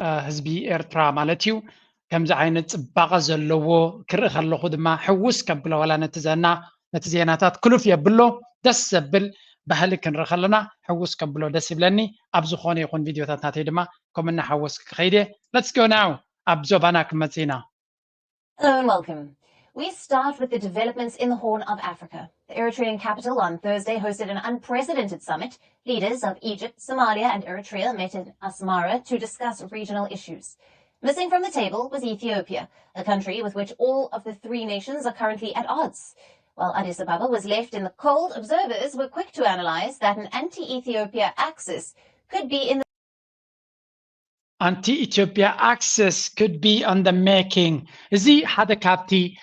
حزبي إيرترا مالتيو كم زعينت باغز اللو كرخ اللو خدما حوس كبلا ولا نتزيناتات كلف يبلو دس بل بحلك نرخلنا حوس كبلو دس بلني أبزو خوني يكون فيديو تاتنا تيدما كمنا حوس خيدي. Let's go now. أبزو باناك متينا. Hello and welcome. We start with the developments in the Horn of Africa. The Eritrean capital on Thursday hosted an unprecedented summit. Leaders of Egypt, Somalia, and Eritrea met in Asmara to discuss regional issues. Missing from the table was Ethiopia, a country with which all of the three nations are currently at odds. While Addis Ababa was left in the cold, observers were quick to analyze that an anti-Ethiopia axis could be in the anti-Ethiopia axis could be on the making. زي هذا كابتي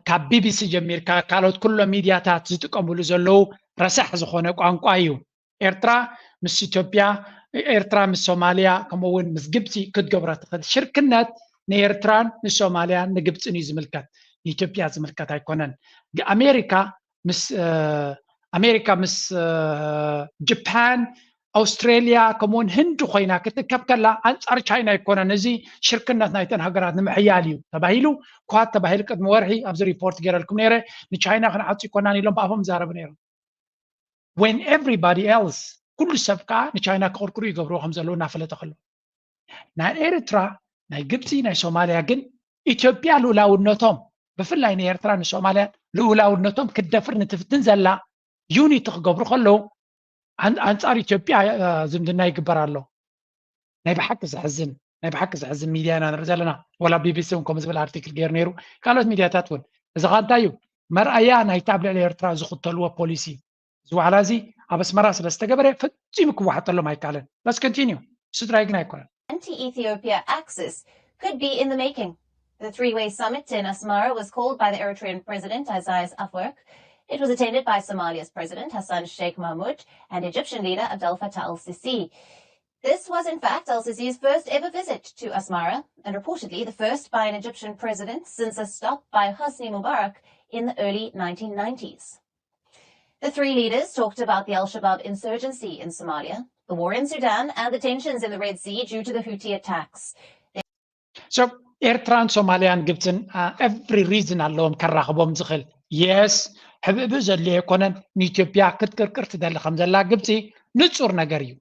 كاب بي بي سي جمير كالوت كل ميدياتات زتقبلوا زلو رسح زخونه ቋንቋዩ ኤርትራ ምስ ኢትዮጵያ ኤርትራ ምስ ሶማሊያ ከምኡውን ምስ ግብፂ ክትገብራ ትኽእል ሽርክነት ንኤርትራን ንሶማሊያን ንግብፅን እዩ ዝምልከት ንኢትዮጵያ ዝምልከት ኣይኮነን ኣሜሪካ ምስ ጃፓን أستراليا كمون هند خوينا كتكب كلا أنصار تشاينا يكون نزي شركنا نايتن هجرات نمحياليو تباهيلو كوات تباهيل قد مورحي أبز ريبورت غير لكم نيره نتشاينا خنا عطي كونا نيلهم بافهم زارب نيره when everybody else كل سبكة نتشاينا كوركوري يقبرو خمسة نافلة تخلو نا إيرترا نا جبتي نا سوماليا جن إثيوبيا لولا ونتهم بفلا إن إيرترا نا سوماليا لولا ونتهم كدفر نتفتن زلا يوني تقبرو خلو أنصار إثيوبيا زمدنا يكبر الله نايب حق زحزن ميديانا نرجلنا ولا بي بي سي ونكم زبل ارتيكل غير نيرو قالت ميدياتاتون إذا غانتايو مرأيا نايتابل على إيرترا زخطلوا بوليسي زو علازي أبس مراس لستقبره فتجيمك واحد الله ما يكالن. Let's continue. سترايقنا يكون anti-Ethiopia axis could be in the making. The three-way summit in Asmara was called by the Eritrean president Isaias Afwerki. It was attended by Somalia's president Hassan Sheikh Mahmoud and Egyptian leader Abdel Fattah al-Sisi. This was in fact al-Sisi's first ever visit to Asmara and reportedly the first by an Egyptian president since a stop by Hosni Mubarak in the early 1990s. The three leaders talked about the al-Shabaab insurgency in Somalia, the war in Sudan, and the tensions in the Red Sea due to the Houthi attacks. So, Eritrean, Somalian, Gibson, every reason alone كرخبهم زخل. Yes, حبيب زلي يكونن إثيوبيا كتكرت دل خمسة لا جبتي نتصور نجاريو.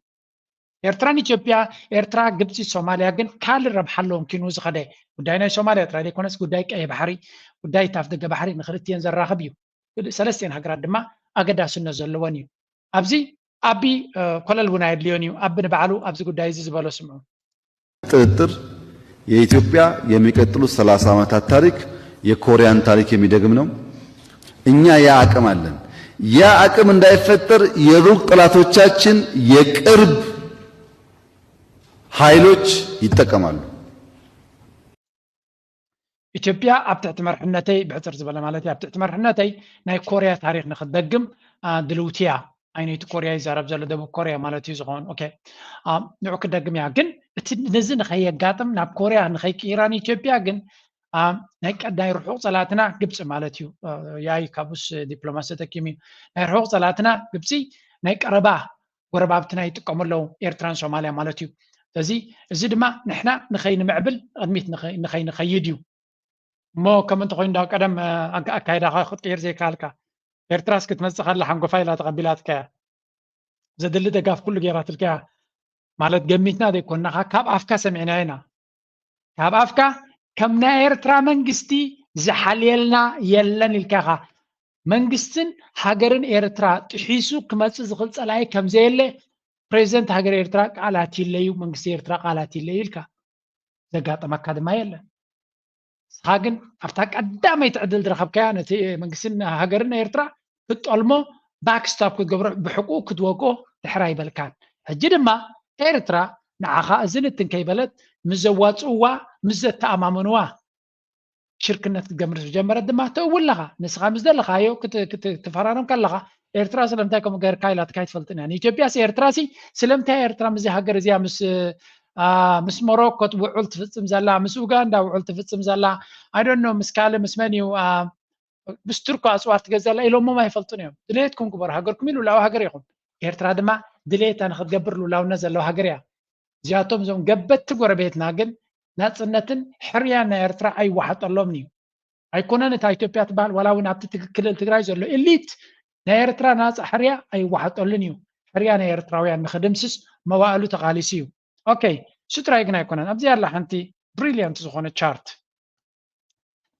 إيرترا جبتي سوماليا جن كل رب حلهم كينو زخده. وداينا سوماليا ترى كونس قدايك أي بحري قداي تافدق بحري نخلت ينزل راخبيو. سلستين هجرات دما أقدر سنة زلوانيو. أبزي أبي كل البنايد ليونيو أبن بعلو أبزي قداي زبالو سمعو. تطر የኢትዮጵያ የሚቀጥሉ 30 ዓመታት ታሪክ የኮሪያን ታሪክ የሚደግም ነው። እኛ ያ አቅም አለን። ያ አቅም እንዳይፈጠር የሩቅ ጠላቶቻችን የቅርብ ኃይሎች ይጠቀማሉ። ኢትዮጵያ ኣብ ትሕቲ መርሕነተይ ብሕፅር ዝበለ ማለት ኣብ ትሕቲ መርሕነተይ ናይ ኮርያ ታሪክ ንኽትደግም ድልውትያ ዓይነይቲ ኮርያ ይዛረብ ዘሎ ደቡብ ኮርያ ማለት እዩ ዝኾን ኦኬ ንዑ ክደግም እያ ግን እቲ ነዚ ንኸየጋጥም ናብ ኮርያ ንኸይቅይራን ኢትዮጵያ ግን ናይ ቀዳይ ርሑቕ ጸላትና ግብፂ ማለት እዩ ያይ ካብስ ዲፕሎማሲ ተኪሚ ናይ ርሑቕ ጸላትና ግብፂ ናይ ቀረባ ጎረባብትና ይጥቀመለው ኤርትራን ሶማልያ ማለት እዩ ስለዚ እዚ ድማ ንሕና ንኸይንምዕብል ቅድሚት ንኸይንኸይድ እዩ እሞ ከም እንተ ኮይኑ ዳው ቀደም ኣካይዳኻ ክትቅይር ዘይከኣልካ ኤርትራስ ክትመፅእ ከላ ሓንጎፋ ኢላ ተቐቢላትካ ዘድሊ ደጋፍ ኩሉ ገይራትልካ ማለት ገሚትና ዘይኮንናኻ ካብ ኣፍካ ሰሚዕና ኢና ካብ ኣፍካ ከም ናይ ኤርትራ መንግስቲ ዝሓልየልና የለን ኢልካኻ መንግስትን ሃገርን ኤርትራ ጥሒሱ ክመፅእ ዝኽእል ጸላኢ ከም ዘየለ ፕሬዚደንት ሃገር ኤርትራ ቃላት ይለዩ መንግስቲ ኤርትራ ቃላት ይለዩ ኢልካ ዘጋጠመካ ድማ የለን ንስኻ ግን ኣብታ ቀዳመይ ትዕድል ዝረኸብካያ ነቲ መንግስትን ሃገርን ኤርትራ ክትጠልሞ ባክስታፕ ክትገብሮ ብሕቁ ክትወቅኦ ድሕራ ይበልካን ሕጂ ድማ ኤርትራ ንዓኻ እዝንትን ከይበለት ምስ ዘዋፅእዋ ምስ ዘተኣማመንዋ ሽርክነት ክትገምር ጀመረት ድማ ተእውለኻ ንስኻ ምስ ዘለኻዮ ክትፈራረም ከለኻ ኤርትራ ስለምንታይ ከምኡ ጌርካ ኢላትካ ይትፈልጥን እያ ንኢትዮጵያስ ኤርትራሲ ስለምንታይ ኤርትራ ምዚ ሃገር እዚኣ ምስ ሞሮኮ ውዑል ትፍፅም ዘላ ምስ ኡጋንዳ ውዑል ትፍፅም ዘላ ኣይዶኖ ምስ ካልእ ምስ መን እዩ ምስ ቱርኮ ኣፅዋር ትገዘላ ኢሎሞም ኣይፈልጡን እዮም ድሌትኩም ግበሩ ሃገርኩም ኢሉ ላው ሃገር ኢኹም ኤርትራ ድማ ድሌታ ንክትገብር ሉላውነት ዘለዋ ሃገር እያ እዚኣቶም እዞም ገበቲ ጎረቤትና ግን ናፅነትን ሕርያን ናይ ኤርትራ ኣይዋሓጠሎምን እዩ ኣይኮነን እታ ኢትዮጵያ ትበሃል ዋላ እውን ኣብቲ ክልል ትግራይ ዘሎ ኤሊት ናይ ኤርትራ ናፃ ሕርያ ኣይዋሓጠሉን እዩ ሕርያ ናይ ኤርትራውያን ንክድምስስ መዋእሉ ተቃሊሱ እዩ ኦኬ ሽጥራይ ግን ኣይኮነን ኣብዚ ያላ ሓንቲ ብሪልያንት ዝኾነ ቻርት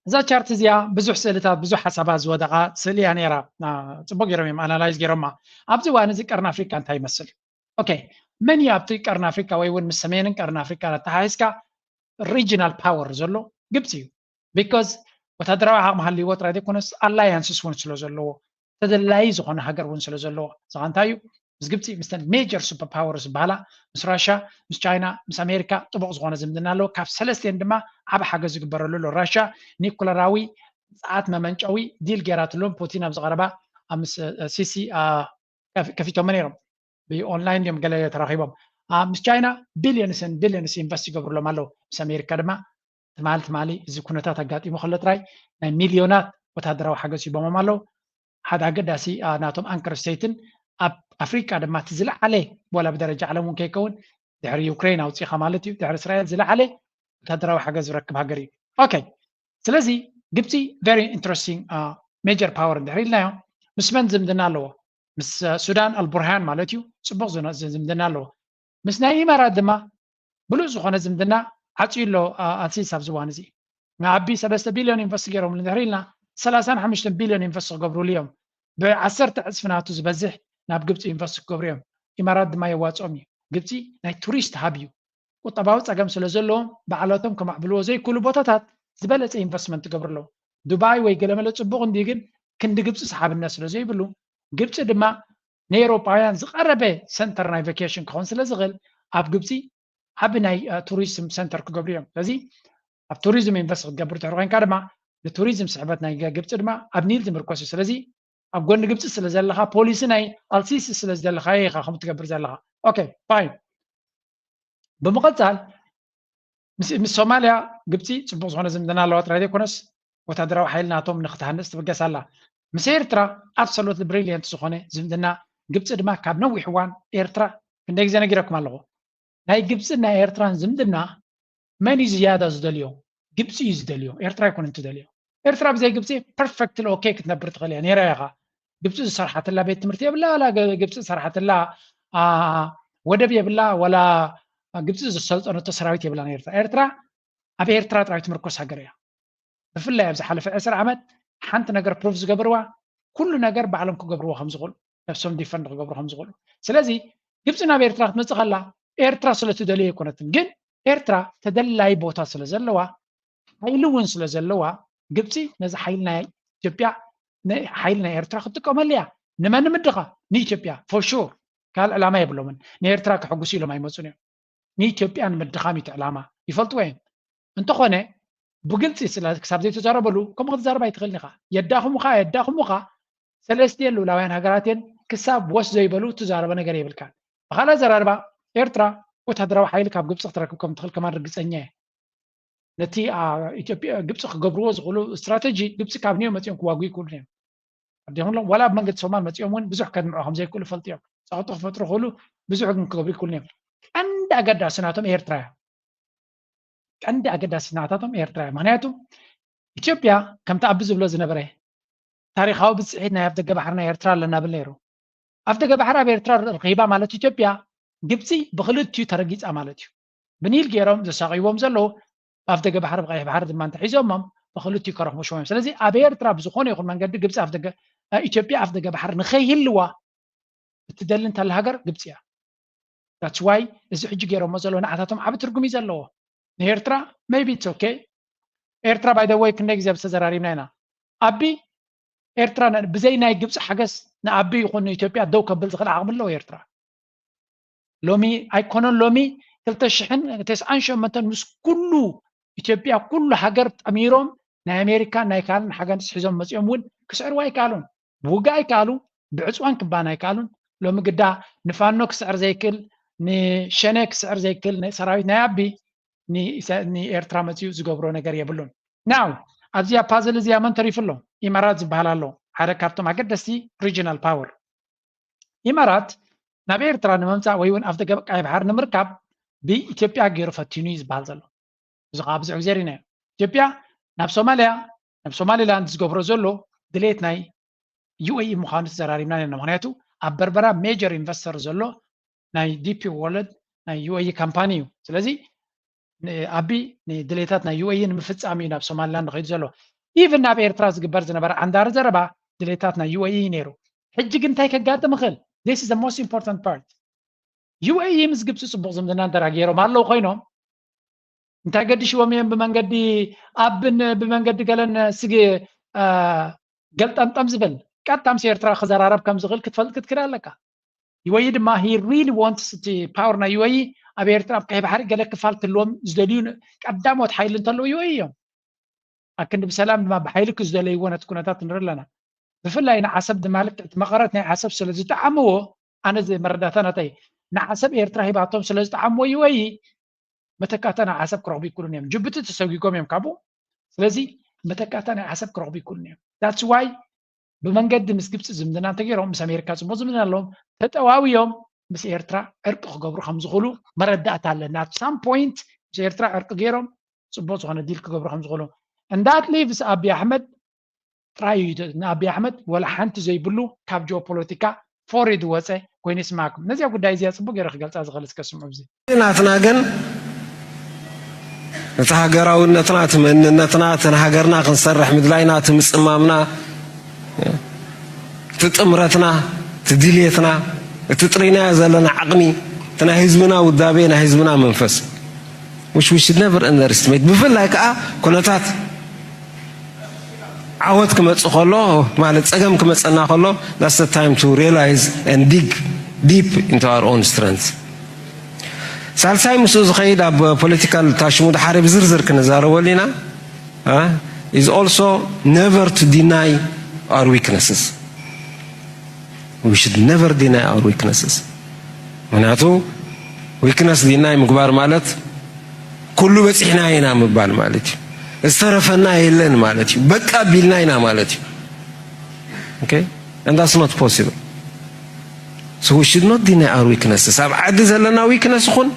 እዛ ቻርት እዚኣ ብዙሕ ስእልታት ብዙሕ ሓሳባት ዝወደቃ ስእሊ እያ ነይራ ፅቡቅ ገይሮም እዮም ኣናላይዝ ገይሮማ ኣብዚ እዋን እዚ ቀርኒ ኣፍሪካ እንታይ ይመስል ኦኬ መን እዩ ኣብቲ ቀርኒ ኣፍሪካ ወይ እውን ምስ ሰሜንን ቀርኒ ኣፍሪካ ተሓሒዝካ ሪጅናል ፓወር ዘሎ ግብፂ እዩ ቢካዝ ወታደራዊ ዓቕሚ ሃልይዎ ጥራይ ዘይኮነስ ኣላያንስስ እውን ስለ ዘለዎ ተደላይ ዝኾነ ሃገር እውን ስለ ዘለዎ እዚኻ እንታይ እዩ ምስ ግብፂ ምስተን ሜጀር ሱፐር ፓወር ዝበሃላ ምስ ራሽያ ምስ ቻይና ምስ ኣሜሪካ ጥቡቅ ዝኾነ ዝምድና ኣለዎ ካብ ሰለስቲአን ድማ ዓብ ሓገዝ ዝግበረሉ ኣሎ ራሽያ ኒኩለራዊ ፀዓት መመንጨዊ ዲል ገይራትሎም ፑቲን ኣብ ዝቐረባ ምስ ሲሲ ከፊቶሞ ነይሮም ብኦንላይን እዮም ገለ ተራኺቦም ምስ ቻይና ቢልዮንስ ኢንቨስት ይገብርሎም ኣለዉ ምስ ኣሜሪካ ድማ ትማሊ እዚ ኩነታት ኣጋጢሙ ከሎ ጥራይ ናይ ሚልዮናት ወታደራዊ ሓገዝ ሂቦሞም ኣለዉ ሓደ ኣገዳሲ ናቶም ኣንከር ስቴትን ኣብ ኣፍሪካ ድማ እቲ ዝለዓለ ወላ ብደረጃ ዓለም እውን ከይከውን ድሕሪ ዩክሬን ኣውፂኻ ማለት እዩ ድሕሪ እስራኤል ዝለዓለ ወታደራዊ ሓገዝ ዝረክብ ሃገር እዩ ኦኬ ስለዚ ግብፂ ቨሪ ኢንትረስቲንግ ሜጀር ፓወር እንድሕሪ ኢልናዮ ምስ መን ዝምድና ኣለዎ ምስ ሱዳን አልቡርሃን ማለት እዩ ፅቡቅ ዝምድና ኣለዎ ምስ ናይ ኢማራት ድማ ብሉፅ ዝኾነ ዝምድና ዓፅዩሎ ኣንሲስ ኣብ ዝዋን እዚ ንዓቢ 3 ቢልዮን ኢንቨስት ገይሮም እንድሕሪ ኢልና 35 ቢልዮን ኢንቨስት ክገብሩሉ እዮም ብ10 ዕፅፍናቱ ዝበዝሕ ናብ ግብፂ ኢንቨስት ክገብሩ እዮም ኢማራት ድማ የዋፅኦም እዩ ግብፂ ናይ ቱሪስት ሃብ እዩ ቁጠባዊ ፀገም ስለ ዘለዎም በዓላቶም ከማዕብልዎ ዘይክእሉ ቦታታት ዝበለፀ ኢንቨስትመንት ትገብር ኣለዎ ዱባይ ወይ ገለመለ ፅቡቅ እንዲ ግን ክንዲ ግብፂ ሰሓብነት ስለ ዘይብሉ ግብፂ ድማ ንኤውሮጳውያን ዝቐረበ ሰንተር ናይ ቫኬሽን ክኾን ስለ ዝኽእል ኣብ ግብፂ ዓብ ናይ ቱሪዝም ሰንተር ክገብሩ እዮም ስለዚ ኣብ ቱሪዝም ኢንቨስት ክትገብር ትሕሪ ኮንካ ድማ ንቱሪዝም ስሕበት ናይ ግብፂ ድማ ኣብ ኒል ዝምርኮስ እዩ ስለዚ ኣብ ጎኒ ግብፂ ስለ ዘለካ ፖሊሲ ናይ ኣልሲሲ ስለ ዘለካ ኢኻ ከም ትገብር ዘለካ ኦኬ ፋይን ብምቕፃል ምስ ሶማልያ ግብፂ ፅቡቅ ዝኾነ ዝምድና ኣለዋ ጥራይ ዘይኮነስ ወታደራዊ ሓይሊ ናቶም ንክትሃንፅ ትብገስ ኣላ ምስ ኤርትራ ኣብሶሉት ብሪልየንት ዝኾነ ዝምድና ግብፂ ድማ ካብ ነዊሕ እዋን ኤርትራ ክንደይ ግዜ ነጊረኩም ኣለኹ ናይ ግብፅን ናይ ኤርትራን ዝምድና መን እዩ ዝያዳ ዝደልዮ ግብፂ እዩ ዝደልዮ ኤርትራ ይኮነ እንትደልዮ ኤርትራ ብዘይ ግብፂ ፐርፌክትሊ ኦኬ ክትነብር ትኽእል እያ ነይራ ኢኻ ግብፂ ዝሰርሓትላ ቤት ትምህርቲ የብላ ወላ ግብፂ ዝሰርሓትላ ወደብ የብላ ወላ ግብፂ ዝሰልጠነቶ ሰራዊት የብላ ኤርትራ ኣብ ኤርትራ ጥራይ ትምርኮስ ሃገር እያ ብፍላይ ኣብ ዝሓለፈ 10 ዓመት ሓንቲ ነገር ፕሩፍ ዝገብርዋ ኩሉ ነገር ባዕሎም ክገብርዎ ከም ዝኽእሉ ነፍሶም ዲፈንድ ክገብሩ ከም ዝኽእሉ ስለዚ ግብፂ ናብ ኤርትራ ክትመፅእ ከላ ኤርትራ ስለትደልዮ ኣይኮነትን ግን ኤርትራ ተደላይ ቦታ ስለ ዘለዋ ሓይሊ እውን ስለ ዘለዋ ግብፂ ነዚ ሓይሊ ናይ ኢትዮጵያ ሓይሊ ናይ ኤርትራ ክትጥቀመሉ እያ ንመን ምድኻ ንኢትዮጵያ ፎር ሹር ካልእ ዕላማ የብሎምን ንኤርትራ ክሕጉሱ ኢሎም ኣይመፁን እዮም ንኢትዮጵያ ንምድኻም እቲ ዕላማ ይፈልጥዎ እዮም እንተኾነ ብግልፂ ክሳብ ዘይተዛረበሉ ከምኡ ክትዛረባ ኣይትኽእልኒ ኢኻ የዳኹሙኻ ሰለስቲአን ልኡላውያን ሃገራትን ክሳብ ወስ ዘይበሉ ትዛረበ ነገር የብልካን ብካልእ ዘራርባ ኤርትራ ወታደራዊ ሓይሊ ካብ ግብፂ ክትረክብ ከም ትኽእል ከማን ርግፀኛ እየ نتي إثيوبيا جبس خجبروه زغلو استراتيجي جبس كابنيو متيوم كواجي كلهم ديهم لهم ولا بمنجد سومال متيوم وين بزح كان معهم زي كل فلتيهم ساعتها فترة خلو بزح من كوبي كلهم عند أجد سناتهم إيرترا عند أجد سناتهم إيرترا معناته إثيوبيا كم تعبز بلو زنبره تاريخه بتصحينا يبدأ جبحرنا إيرترا لنا بالليرو أبدأ جبحرنا بإيرترا الغيبة مالت إثيوبيا جبسي بخلود تيو ترجيز أمالتيو بنيل جيرهم زساقيوم زلو أبدأ جبحر بغاية بحر دمان تحيزهم بخلود تيو كرهم شوية سلزي أبي إيرترا بزخون يقول من قد جبس أبدأ إثيوبيا أبدأ جبحر نخيل لوا تدلن تالهجر جبسيا that's why إذا حج جيرهم زلو نعتهم عبد ترجمي زلوا إيرترا maybe it's okay إيرترا by the way كنا جزء بسزراري مننا أبي إيرترا بزينا يجبس حجز نأبي يقول إثيوبيا دو قبل زغل عامل له إيرترا لومي أيكونون لومي تلتشحن تسعان شمتن مس كله إثيوبيا كله حجرت أميرهم نا أمريكا نا يكالن حاجة نسحزهم مسيهم ون كسر واي كالون بوجا يكالون بعصوان كبانا يكالون لومي قدا نفانو كسر زيكل نشنك كسر زيكل نسراويت نابي ني إيرترا مسيو زجبرو نجار يبلون ناو أزيا بازل زيا من تريفلو إمارات زبالالو حركاتو ما قد دستي regional power إمارات نبي إيرترا نممتع ويون أفضل قاعد بحر نمركب بإثيوبيا غير فتينيز بالزلو زغاب زعزيرنا إثيوبيا ناب سومالي لاند زغبرو زلو دليت ناي UAE مخانس زراري منان نمانياتو أبربرا ميجر إنفستر زلو ناي DP World ناي UAE كامبانيو سلازي أبي دليتات ناي UAE نمفتس أمي ناب سومالي لاند غير زلو even ناب إيرترا زغبر زنبر عندار زربا دليتات ناي UAE نيرو حجي انتاي كقاد مخل this is the most important part UAE مزجب سبق زمدنا دراجيرو مالو خينهم انت قدي شو مين بمنقدي ابن بمنقدي قالن سجي قلت انتم زبل قطام سيرترا خزر عرب كم زغل كتفلت كتكرا لك UAE ما he really wants to power na UAE ابيرترا بكاي بحر قال لك فالت اللوم زدليون قدامو تحيل انت له UAE لكن بسلام ما بحيلك زدلي وانا تكون تات نرلنا بفلا انا حسب دمالك مقرتني حسب سلازي تعمو انا زي مرداتنا تاي نحسب إيرترا هيبعتهم سلازي تعمو UAE متكاتنا حسب كروبي كلهم يوم جبت تسويكم يوم كابو سلازي متكاتنا حسب كروبي كلهم يوم that's why بمنقد مسكبت زمدنا تغيرهم مس أمريكا زمو زمدنا لهم تتواوي يوم مس إيرترا عرق خجبرو خمس غلو مردات على at some point مس إيرترا عرق غيرهم سبوت وانا ديل خجبرو خمس غلو and that leaves أبي أحمد ترايد أبي أحمد ولا حنت زي بلو كاب جيوبوليتيكا فوريد وسه كوين اسمعكم نزي أقول دايزي أسبوع غير خجلت أزغلس كسم أبزي ناتنا جن نتهاجروا نتنات من نتنات نهاجرنا خنصرح مدلاينات مسمامنا تتمرتنا تدليتنا تطرينا زلنا عقني تنا حزبنا ودابينا حزبنا منفس which we should never underestimate بفلاك كونتات عود كمص خلو ማለት ጸገም ከመጽና خلو that's the time to realize and dig deep into our own strengths ሳልሳይ ምስ ዝኸይድ ኣብ ፖለቲካል ታሽሙድ ሓረብ ዝርዝር ክንዛረበልና is also never to deny our weaknesses we should never deny our weaknesses ምክንያቱ weakness deny ምግባር ማለት ኩሉ በጽሕና ኢና ምባል ማለት استرفنا የለን ማለት በቃ ቢልና ኢና ማለት okay and that's not possible so we should not deny our weaknesses ኣብ ዓዲ ዘለና weakness ኹን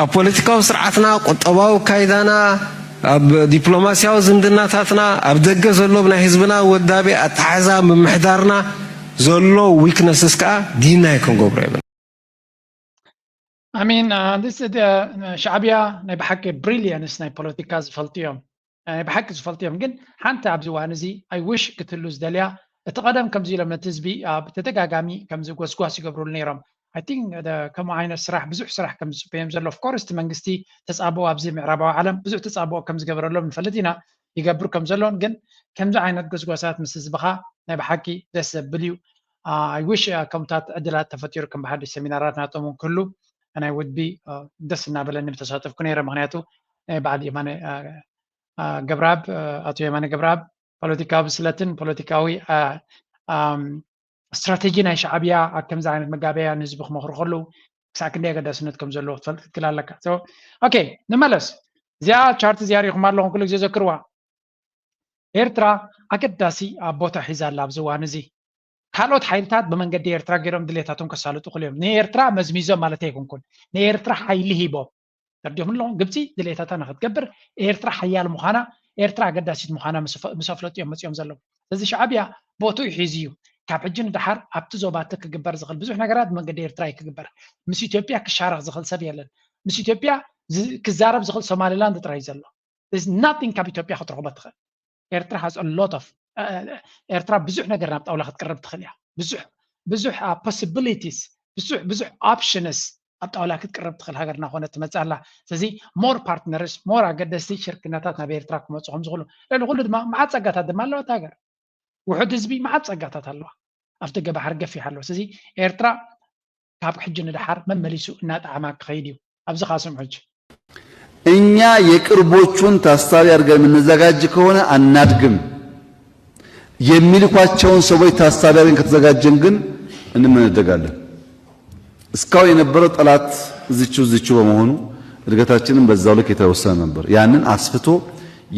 ኣብ ፖለቲካዊ ስርዓትና ቁጠባዊ ካይዳና ኣብ ዲፕሎማሲያዊ ዝምድናታትና ኣብ ደገ ዘሎ ብናይ ህዝብና ወዳቤ ኣተሓዛ ምምሕዳርና ዘሎ weaknesses ከዓ ዲናይ ክንገብሮ ይብን I mean, this is the شعبية نبحك brilliance ناي politica زفلتيهم بحق زفلتيهم جن حتى أبزوانزي I wish كتلوز دليا اتقدم كم زي لما تزبي بتتجاجامي كم زي قوس يقبروا النيرم I think the كم عين السرح بزح سرح كم بيم زل of course تمنجستي تسابوا أبزي معربوا عالم بزح تسابوا كم زي قبروا لهم فلتينا يقبروا كم زلون جن كم زي عين قوسات مسز بخا نبحكي this بليو I wish كم تات أدلات تفتير كم بحد السمينارات ناتهم كله and I would be دسنا بلن بتشاتف كنيرة مغنياتو بعد يمانة جبراب أتو يمانة جبراب بوليتيكا بسلتن بوليتيكاوي استراتيجينا شعبية كم زعين مجابية نسبخ مخرخلو ساكن ديجا دسنت كم زلوا كلا لك so okay نملس زيا شارت زياريكم الله كل جزء ذكروا ኤርትራ አገዳሲ ቦታ ሒዛላ ኣብ ዝዋን እዚ ካልኦት ሓይልታት ብመንገዲ ኤርትራ ገይሮም ድሌታቶም ከሳልጡ ክልዮም ንኤርትራ መዝሚዞም ማለት ኣይኮንኩን ንኤርትራ ሓይሊ ሂቦም ተርዲኦም ኣለዎም ግብፂ ድሌታታ ንክትገብር ኤርትራ ሓያል ምዃና ኤርትራ አገዳሲት ምዃና ምስ ኣፍለጥዮም መፅኦም ዘለዉ ስለዚ ሻዕብያ ቦትኡ ሒዙ እዩ ካብ ሕጂ ንድሓር ኣብቲ ዞባቲ ክግበር ዝኽእል ብዙሕ ነገራት ብመንገዲ ኤርትራ ይክግበር ምስ ኢትዮጵያ ክሻረኽ ዝኽእል ሰብ የለን ምስ ኢትዮጵያ ክዛረብ ዝኽእል ሶማሊላንድ ጥራይ ዘሎ ናቲንግ ካብ ኢትዮጵያ ክትረኽቦ ትኽእል ኤርትራ has a lot of ኤርትራ ብዙሕ ነገር ናብ ጣውላ ክትቀርብ ትኽእል እያ ብዙሕ possibilities ብዙሕ options ኣብ ጣውላ ክትቀርብ ትኽእል ሃገርና ኮነት ትመፅእ ኣላ ስለዚ ሞር ፓርትነርስ ሞር ኣገደስቲ ሽርክናታት ናብ ኤርትራ ክመፁ ከም ዝኽእሉ ልዕሊ ኩሉ ድማ መዓት ፀጋታት ድማ ኣለዋ ሃገር ውሑድ ህዝቢ መዓት ፀጋታት ኣለዋ ኣብቲ ገባሕር ገፊሕ ኣለዎ ስለዚ ኤርትራ ካብ ሕጂ ንድሓር መመሊሱ እናጣዕማ ክኸይድ እዩ ኣብዚ ካስም ሕጂ እኛ የቅርቦቹን ታሳቢ አድርገን የምንዘጋጅ ከሆነ አናድግም የሚልኳቸውን ሰዎች ታሳቢ አድርገን ከተዘጋጀን ግን እንመነደጋለን እስካሁን የነበረው ጠላት እዚቹ በመሆኑ እድገታችንን በዛው ልክ የተወሰነ ነበር ያንን አስፍቶ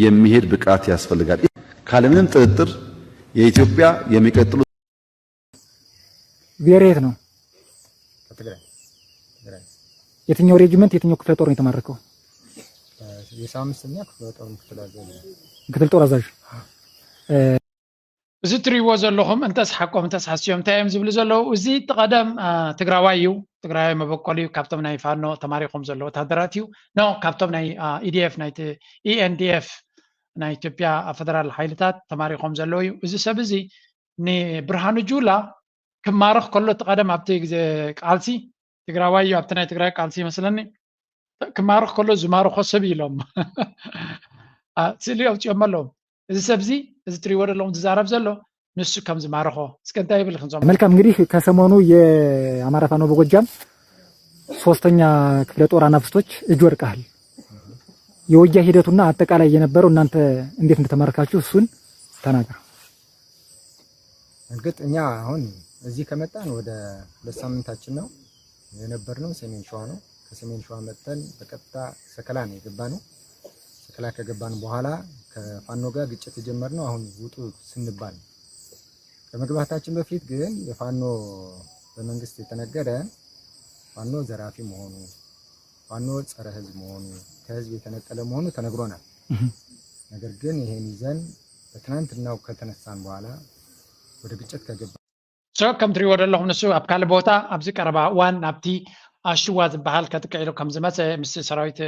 የሚሄድ ብቃት ያስፈልጋል ካለምንም ጥርጥር የኢትዮጵያ የሚቀጥሉ ብሔሬት ነው የትኛው ሬጂመንት የትኛው ክፍለ ጦር ነው የተማረከው የሳምስተኛ ክፍለ ጦር አዛዥ እዚ ትሪእዎ ዘለኹም እንተስሓቆም እንተስሓስዮም እንታይ እዮም ዝብሉ ዘለዉ እዚ ተቐደም ትግራዋይ እዩ ትግራዋይ መበቆል እዩ ካብቶም ናይ ፋኖ ተማሪኾም ዘሎ ወታደራት እዩ ኖ ካብቶም ናይ ኢዲኤፍ ናይቲ ኢኤንዲኤፍ ናይ ኢትዮጵያ ፌደራል ሓይልታት ተማሪኾም ዘለዎ እዩ እዚ ሰብ እዚ ንብርሃኑ ጁላ ክማርኽ ከሎ ተቐደም ኣብቲ ግዜ ቃልሲ ትግራዋይ እዩ ኣብቲ ናይ ትግራይ ቃልሲ ይመስለኒ ክማርኽ ከሎ ዝማርኾ ሰብ ኢሎም ስእሊ ኣውፅኦም ኣለዎም እዚ ሰብ እዚ እዚ ትሪእዎ ዘለኹም ዝዛረብ ዘሎ ንሱ ከም ዝማርኾ እስከ እንታይ ይብል ክንሰሙ መልካም እንግዲህ ከሰሞኑ የአማራ ፋኖ በጎጃም 3ኛ ክፍለ ጦር አናብስቶች እጅ ወድቀዋል የውጊያ ሂደቱና አጠቃላይ የነበረው እናንተ እንዴት እንደተማረካችሁ እሱን ተናገሩ እንግዲህ እኛ አሁን እዚህ ከመጣን ወደ 2 ሳምንታችን ነው የነበርነው ሰሜን ሸዋ ነው ከሰሜን ሸዋ መጥተን በቀጥታ ሰከላ ነው የገባነው ሰከላ ከገባን በኋላ ከፋኖ ጋር ግጭት የጀመርነው አሁን ውጡ ስንባል ከመግባታችን በፊት ግን የፋኖ በመንግስት የተነገረ ፋኖ ዘራፊ መሆኑ ፋኖ ጸረ ህዝብ መሆኑ ከህዝብ የተነጠለ መሆኑ ተነግሮናል ነገር ግን ይሄን ይዘን በትናንትናው ከተነሳን በኋላ ወደ ግጭት ከገባ ከም ትሪእዎ ዘለኹም ንሱ ኣብ ካልእ ቦታ ኣብዚ ቀረባ ዋን ኣብቲ ኣሽዋ ዝበሃል ከጥቅዒሉ ከም ዝመፀ ምስ ሰራዊት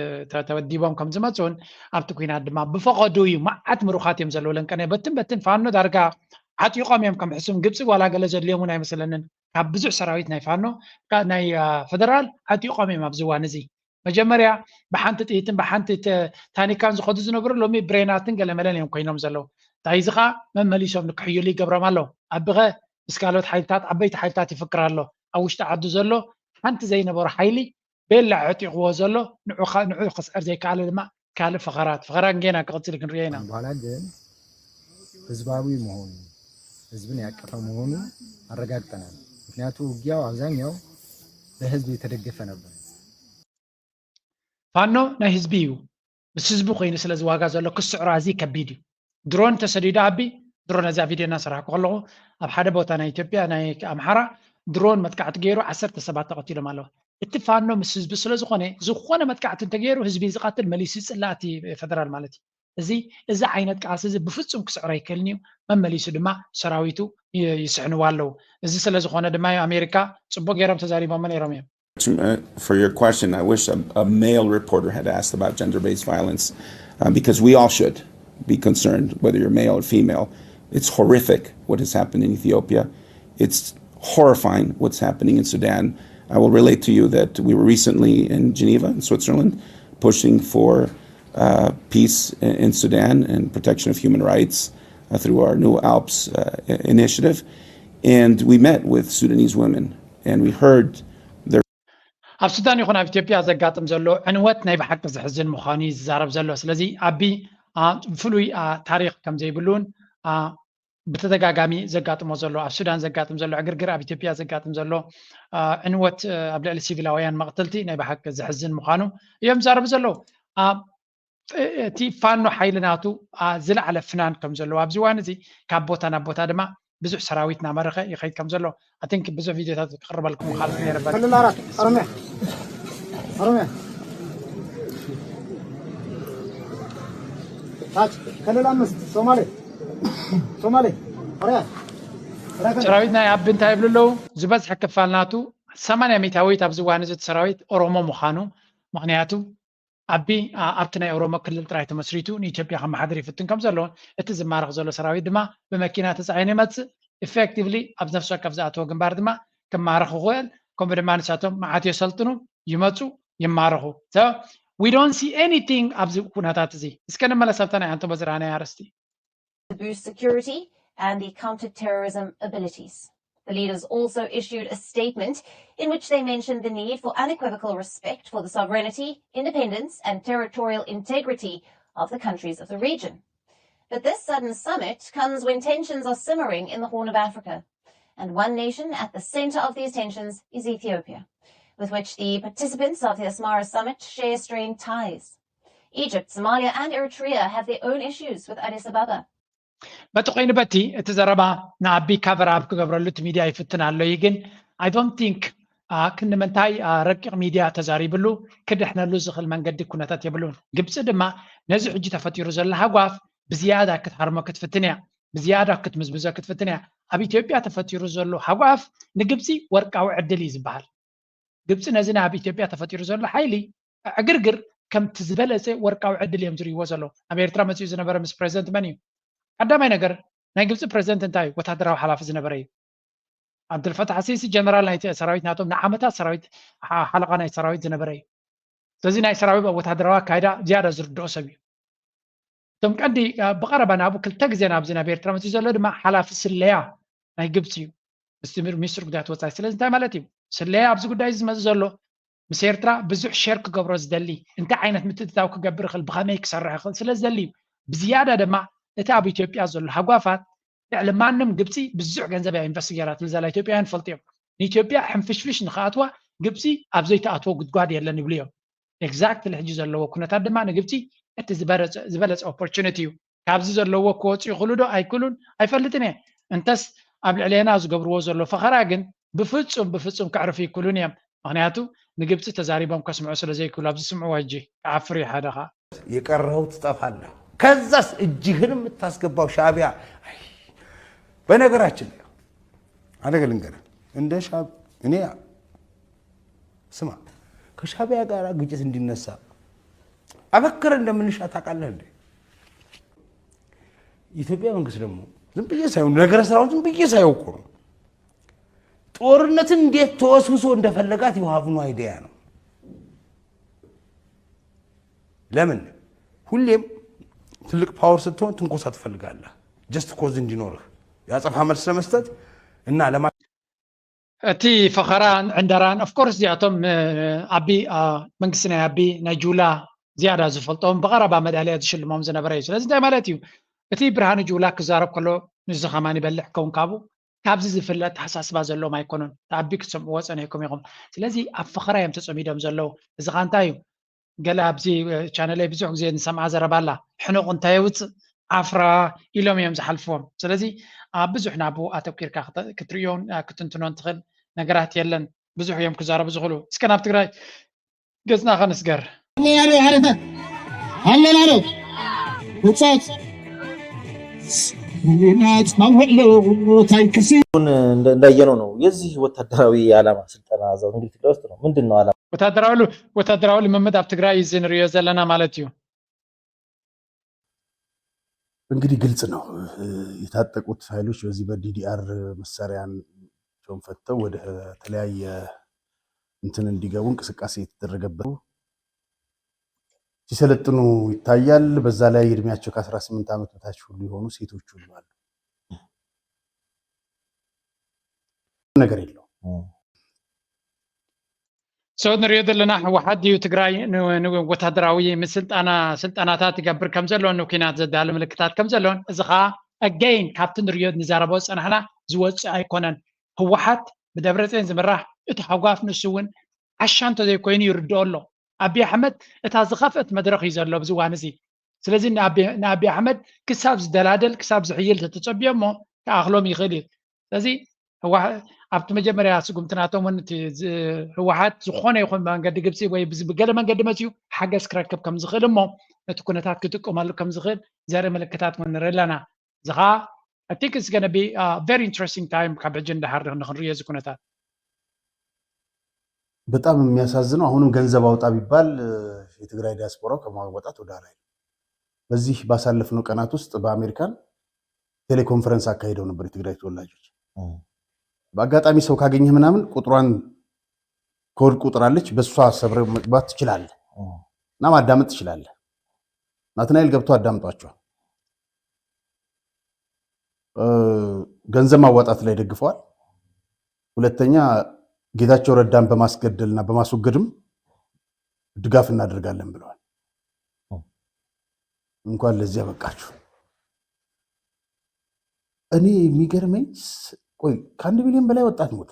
ተወዲቦም ከም ዝመፁን ኣብቲ ኩናት ድማ ብፈቐዱ እዩ መዓት ምሩኻት እዮም ዘለዎ ለንቀነ በትን ፋኖ ዳርጋ ዓጢቖም እዮም ከም ሕሱም ግብፂ ዋላ ገለ ዘድልዮም እውን ኣይመስለንን ካብ ብዙሕ ሰራዊት ናይ ፋኖ ናይ ፌደራል ዓጢቖም እዮም ኣብዚ እዋን እዚ መጀመርያ ብሓንቲ ጥይትን ብሓንቲ ታኒካን ዝኸዱ ዝነበሩ ሎሚ ብሬናትን ገለመለን እዮም ኮይኖም ዘለዉ እንታይ እዚ ከዓ መመሊሶም ንክሕይሉ ይገብሮም ኣለዉ ኣብኸ ምስ ካልኦት ሓይልታት ዓበይቲ ሓይልታት ይፍክር ኣሎ ኣብ ውሽጢ ዓዱ ዘሎ ሓንቲ ዘይነበሮ ሓይሊ ቤላ ዕጢቕዎ ዘሎ ንዑ ክስዕር ዘይከኣለ ድማ ካልእ ፈኸራት ጌና ክቕፅል ክንሪኦ ኢና በኋላ ግን ህዝባዊ መሆኑ ህዝብን ያቀፈ መሆኑ አረጋግጠናል ምክንያቱ ውጊያው አብዛኛው ለህዝብ የተደገፈ ነበር ፋኖ ናይ ህዝቢ እዩ ምስ ህዝቢ ኮይኑ ስለ ዝዋጋ ዘሎ ክስዕሮ ኣዝዩ ከቢድ እዩ ድሮን ተሰዲዱ ኣቢ ድሮን እዛ ቪድዮና ስራሕ ከለኹ ኣብ ሓደ ቦታ ናይ ኢትዮጵያ ናይ ኣምሓራ ድሮን መጥቃዕቲ ገይሩ 10 ሰባት ተቐቲሎም ኣለዉ እቲ ፋኖ ምስ ህዝቢ ስለ ዝኾነ መጥቃዕቲ እንተገይሩ ህዝቢ ዝቐትል መሊሱ ፅላእቲ ፌደራል ማለት እዩ እዚ ዓይነት ቃልሲ እዚ ብፍጹም ክስዕሮ ኣይከልን እዩ መመሊሱ ድማ ሰራዊቱ ይስዕንዋ ኣለዉ እዚ ስለ ዝኾነ ድማ ኣሜሪካ ፅቡቅ ገይሮም ተዛሪቦም ነይሮም እዮም For your question, I wish a male reporter had asked about gender-based violence because we all should be concerned, whether you're male or female. It's horrific what has happened in Ethiopia. It's horrifying what's happening in Sudan. I will relate to you that we were recently in Geneva, in Switzerland, pushing for peace in Sudan and protection of human rights through our new ALPS initiative. And we met with Sudanese women and we heard ኣብ ሱዳን ይኹን ኣብ ኢትዮጵያ ዘጋጥም ዘሎ ዕንወት ናይ ብሓቂ ዝሕዝን ምዃኑ ዝዛረብ ዘሎ ስለዚ ኣቢ ፍሉይ ታሪክ ከም ዘይብሉን ብተደጋጋሚ ዘጋጥሞ ዘሎ ኣብ ሱዳን ዘጋጥም ዘሎ ዕግርግር ኣብ ኢትዮጵያ ዘጋጥም ዘሎ ዕንወት ኣብ ልዕሊ ሲቪላውያን መቕተልቲ ናይ ብሓቂ ዝሕዝን ምዃኑ እዮም ዝዛረቡ ዘለዉ እቲ ፋኖ ሓይልናቱ ዝለዓለ ፍናን ከም ዘለዎ ኣብዚ እዋን እዚ ካብ ቦታ ናብ ቦታ ድማ ብዙሕ ሰራዊት እናመረኸ ይኸይድ ከም ዘሎ I think ብዙሕ ቪድዮታት ክቅርበልኩም ካልፍ ነይረበት ክልል 4 ኦሮሚያ ታች ክልል 5 ሶማሌ ኦሮሚያ ሰራዊት ናይ ኣብ እንታይ ይብሉ ኣለዉ ዝበዝሐ ክፋልናቱ 80 ሚታዊት ኣብዚ እዋን እዚ ሰራዊት ኦሮሞ ምዃኑ ምክንያቱ ኣብቲ ናይ ኦሮሞ ክልል ጥራይ ተመስሪቱ ንኢትዮጵያ ከመሓድር ይፍትን ከም ዘለዎን እቲ ዝማረኽ ዘሎ ሰራዊት ድማ ብመኪና ተፃዒኑ ይመፅእ ኢፌክቲቭሊ ኣብ ነፍሲ ወከፍ ዝኣተወ ግንባር ድማ ክማረኽ ይኽእል ከምኡ ድማ ንሳቶም መዓት የሰልጥኑ ይመፁ ይማረኹ so we don't see anything ኣብዚ ኩነታት እዚ እስከ ንመለስ ኣብታ ናይ ኣንቶ በዝራናይ ኣርስቲ boost security and the counter-terrorism abilities. The leaders also issued a statement in which they mentioned the need for unequivocal respect for the sovereignty, independence, and territorial integrity of the countries of the region. But this sudden summit comes when tensions are simmering in the Horn of Africa. And one nation at the center of these tensions is Ethiopia, with which the participants of the Asmara summit share strained ties. Egypt, Somalia, and Eritrea have their own issues with Addis Ababa. በቲ ኮይኑ በቲ እቲ ዘረባ ንዓቢ ካቨር ኣብ ክገብረሉ እቲ ሚድያ ይፍትን ኣሎ ግን I don't think ክንምንታይ ረቂቕ ሚድያ ተዛሪብሉ ክድሕነሉ ዝኽእል መንገዲ ኩነታት የብሉን ግብፂ ድማ ነዚ ሕጂ ተፈጢሩ ዘላ ሃጓፍ ብዝያዳ ክትሃርሞ ክትፍትን እያ ብዝያዳ ክትምዝብዞ ክትፍትን እያ ኣብ ኢትዮጵያ ተፈጢሩ ዘሎ ሃጓፍ ንግብፂ ወርቃዊ ዕድል እዩ ዝበሃል ግብፂ ነዚ ናብ ኢትዮጵያ ተፈጢሩ ዘሎ ሓይሊ ዕግርግር ከምቲ ዝበለፀ ወርቃዊ ዕድል እዮም ዝርእይዎ ዘሎ ኣብ ኤርትራ መፅኡ ዝነበረ ምስ ፕሬዚደንት መን እዩ ቀዳማይ ነገር ናይ ግብፂ ፕሬዚደንት እንታይ ወታደራዊ ሓላፊ ዝነበረ እዩ ዓብዱልፈታሕ ሲሲ ጀነራል ናይ ሰራዊት ናቶም ንዓመታት ሰራዊት ሓለቃ ናይ ሰራዊት ዝነበረ እዩ ስለዚ ናይ ሰራዊት ወታደራዊ ኣካይዳ ዝያዳ ዝርድኦ ሰብ እዩ እቶም ቀንዲ ብቐረባ ናብኡ ክልተ ግዜ ናብዚ ናብ ኤርትራ መፅኡ ዘሎ ድማ ሓላፊ ስለያ ናይ ግብፂ እዩ ሚኒስትር ጉዳያት ወፃኢ ስለዚ እንታይ ማለት እዩ ስለያ ኣብዚ ጉዳይ ዝመፅእ ዘሎ ምስ ኤርትራ ብዙሕ ሸር ክገብሮ ዝደሊ እንታይ ዓይነት ምትእትታው ክገብር ይኽእል ብኸመይ ክሰርሕ ይኽእል ስለ ዝደሊ እዩ ብዝያዳ ድማ እቲ ኣብ ኢትዮጵያ ዘሎ ሃጓፋት ልዕሊ ማንም ግብፂ ብዙሕ ገንዘብ እያ ኢንቨስት ገይራ ትብል ዘላ ኢትዮጵያውያን ፈልጡ እዮም ንኢትዮጵያ ሕንፍሽፍሽ ንኽኣትዋ ግብፂ ኣብ ዘይተኣትዎ ጉድጓድ የለን ይብሉ እዮም ኤግዛክትሊ ሕጂ ዘለዎ ኩነታት ድማ ንግብፂ እቲ ዝበለፀ ኦፖርቹኒቲ እዩ ካብዚ ዘለዎ ክወፁ ይኽእሉ ዶ ኣይክእሉን ኣይፈልጥን እየ እንተስ ኣብ ልዕልና ዝገብርዎ ዘሎ ፈኸራ ግን ብፍፁም ክዕርፉ ይክእሉን እዮም ምክንያቱ ንግብፂ ተዛሪቦም ከስምዑ ስለ ዘይክእሉ ኣብ ዝስምዕዎ ሕጂ ክዓፍር እዩ ሓደ ኸ የቀረው ትጠፋለህ ከዛስ እጅህን የምታስገባው ሻዕቢያ በነገራችን አደገ ልንገርህ እንደ እኔ ስማ ከሻዕቢያ ጋር ግጭት እንዲነሳ አበክረ እንደምንሻ ታውቃለህ እንዴ ኢትዮጵያ መንግስት ደግሞ ዝም ብዬ ሳይሆን ነገር ስራውን ዝም ብዬ ሳይሆን እኮ ነው ጦርነትን እንዴት ተወስውሶ እንደፈለጋት ይዋሃብኑ አይዲያ ነው ለምን ሁሌም ትልቅ ፓወር ስትሆን ትንኮሳ ትፈልጋለህ ጀስት ኮዝ እንዲኖርህ ያጸፋ መልስ ለመስጠት እና ለማ እቲ ፈኸራ ዕንደራን ኦፍ ኮርስ ዚኣቶም ኣቢ መንግስቲ ናይ ኣቢ ናይ ጁላ ዝያዳ ዝፈልጦም ብቐረባ መዳልያ ዝሽልሞም ዝነበረ እዩ ስለዚ እንታይ ማለት እዩ እቲ ብርሃኑ ጁላ ክዛረብ ከሎ ንዚ ኸማን ይበልሕ ከውን ካብኡ ካብዚ ዝፍለጥ ሓሳስባ ዘለዎም ኣይኮኑን ተኣቢ ክትሰምዕዎ ፀኒሕኩም ኢኹም ስለዚ ኣብ ፈኸራ እዮም ተፀሚዶም ዘለዉ እዚ ኸ እንታይ እዩ ገለ ኣብዚ ቻነለይ ብዙሕ ግዜ ንሰምዓ ዘረባላ ሕኑቕ እንታይ የውፅእ ዓፍራ ኢሎም እዮም ዝሓልፍዎም ስለዚ ኣብ ብዙሕ ናብኡ ኣተኪርካ ክትርዮን ክትንትኖን ትኽእል ነገራት የለን ብዙሕ እዮም ክዛረቡ ዝኽእሉ እስከ ናብ ትግራይ ገፅና ኸንስገር አለላለው ውጻት እንዳየነው ነው የዚህ ወታደራዊ ዓላማ ስልጠና እዛው እንግዲህ ትግራይ ውስጥ ነው ምንድነው ዓላማ ወታደራዊ ልምምድ ኣብ ትግራይ ዝንሪዮ ዘለና ማለት እዩ እንግዲህ ግልጽ ነው የታጠቁት ኃይሎች በዚህ በዲዲአር መሳሪያን ፈተው ወደ ተለያየ እንትን እንዲገቡ እንቅስቃሴ የተደረገበት ሲሰለጥኑ ይታያል በዛ ላይ እድሜያቸው ከ18 ዓመት በታች ሁሉ የሆኑ ሴቶች ሁሉ አሉ ነገር የለው ሰው ንሪኦ ዘለና ሕወሓት ድዩ ትግራይ ወታደራዊ ስልጠናታት ይገብር ከም ዘለዎን ኩናት ዘዳለ ምልክታት ከም ዘለዎን እዚ ከዓ ኣገይን ካብቲ ንሪኦ ንዛረቦ ፀናሕና ዝወፅእ ኣይኮነን ሕወሓት ብደብረፅዮን ዝምራሕ እቲ ሓጓፍ ንሱ እውን ዓሻ እንተዘይኮይኑ ይርድኦ ኣሎ أبي أحمد اتازخفت مدرخ يزلو بزوانزي سلازي نابي أحمد كساب دلادل كساب زحيل تتصبي مو كأخلوم يخلي سلازي هو أبت مجمرة سقمتناتهم من هو حد زخونة يخون من قد جبسي ويبقى من قد مسيو حاجة سكركب كم زخيل مو تكون تاكتك ومالو كم زخيل زار ملكتات من رلنا زغا I think it's going to be a very interesting time كابجن دهار نخرج زكونتات በጣም የሚያሳዝነው አሁንም ገንዘብ አውጣ ቢባል የትግራይ ዲያስፖራው ከማውጣት ወደ ኋላ አይልም። በዚህ ባሳለፍነው ቀናት ውስጥ በአሜሪካን ቴሌኮንፈረንስ አካሂደው ነበር የትግራይ ተወላጆች። በአጋጣሚ ሰው ካገኘህ ምናምን ቁጥሯን ኮድ ቁጥር አለች፣ በሷ ሰብረ መግባት ትችላለህ እና ማዳመጥ ትችላለህ። ናትናኤል ገብቶ አዳምጧቸዋል። ገንዘብ ማዋጣት ላይ ደግፈዋል። ሁለተኛ ጌታቸው ረዳን በማስገደልና በማስወገድም ድጋፍ እናደርጋለን ብለዋል። እንኳን ለዚያ በቃችሁ። እኔ የሚገርመኝ ቆይ ከ1 ሚሊዮን በላይ ወጣት ሞተ።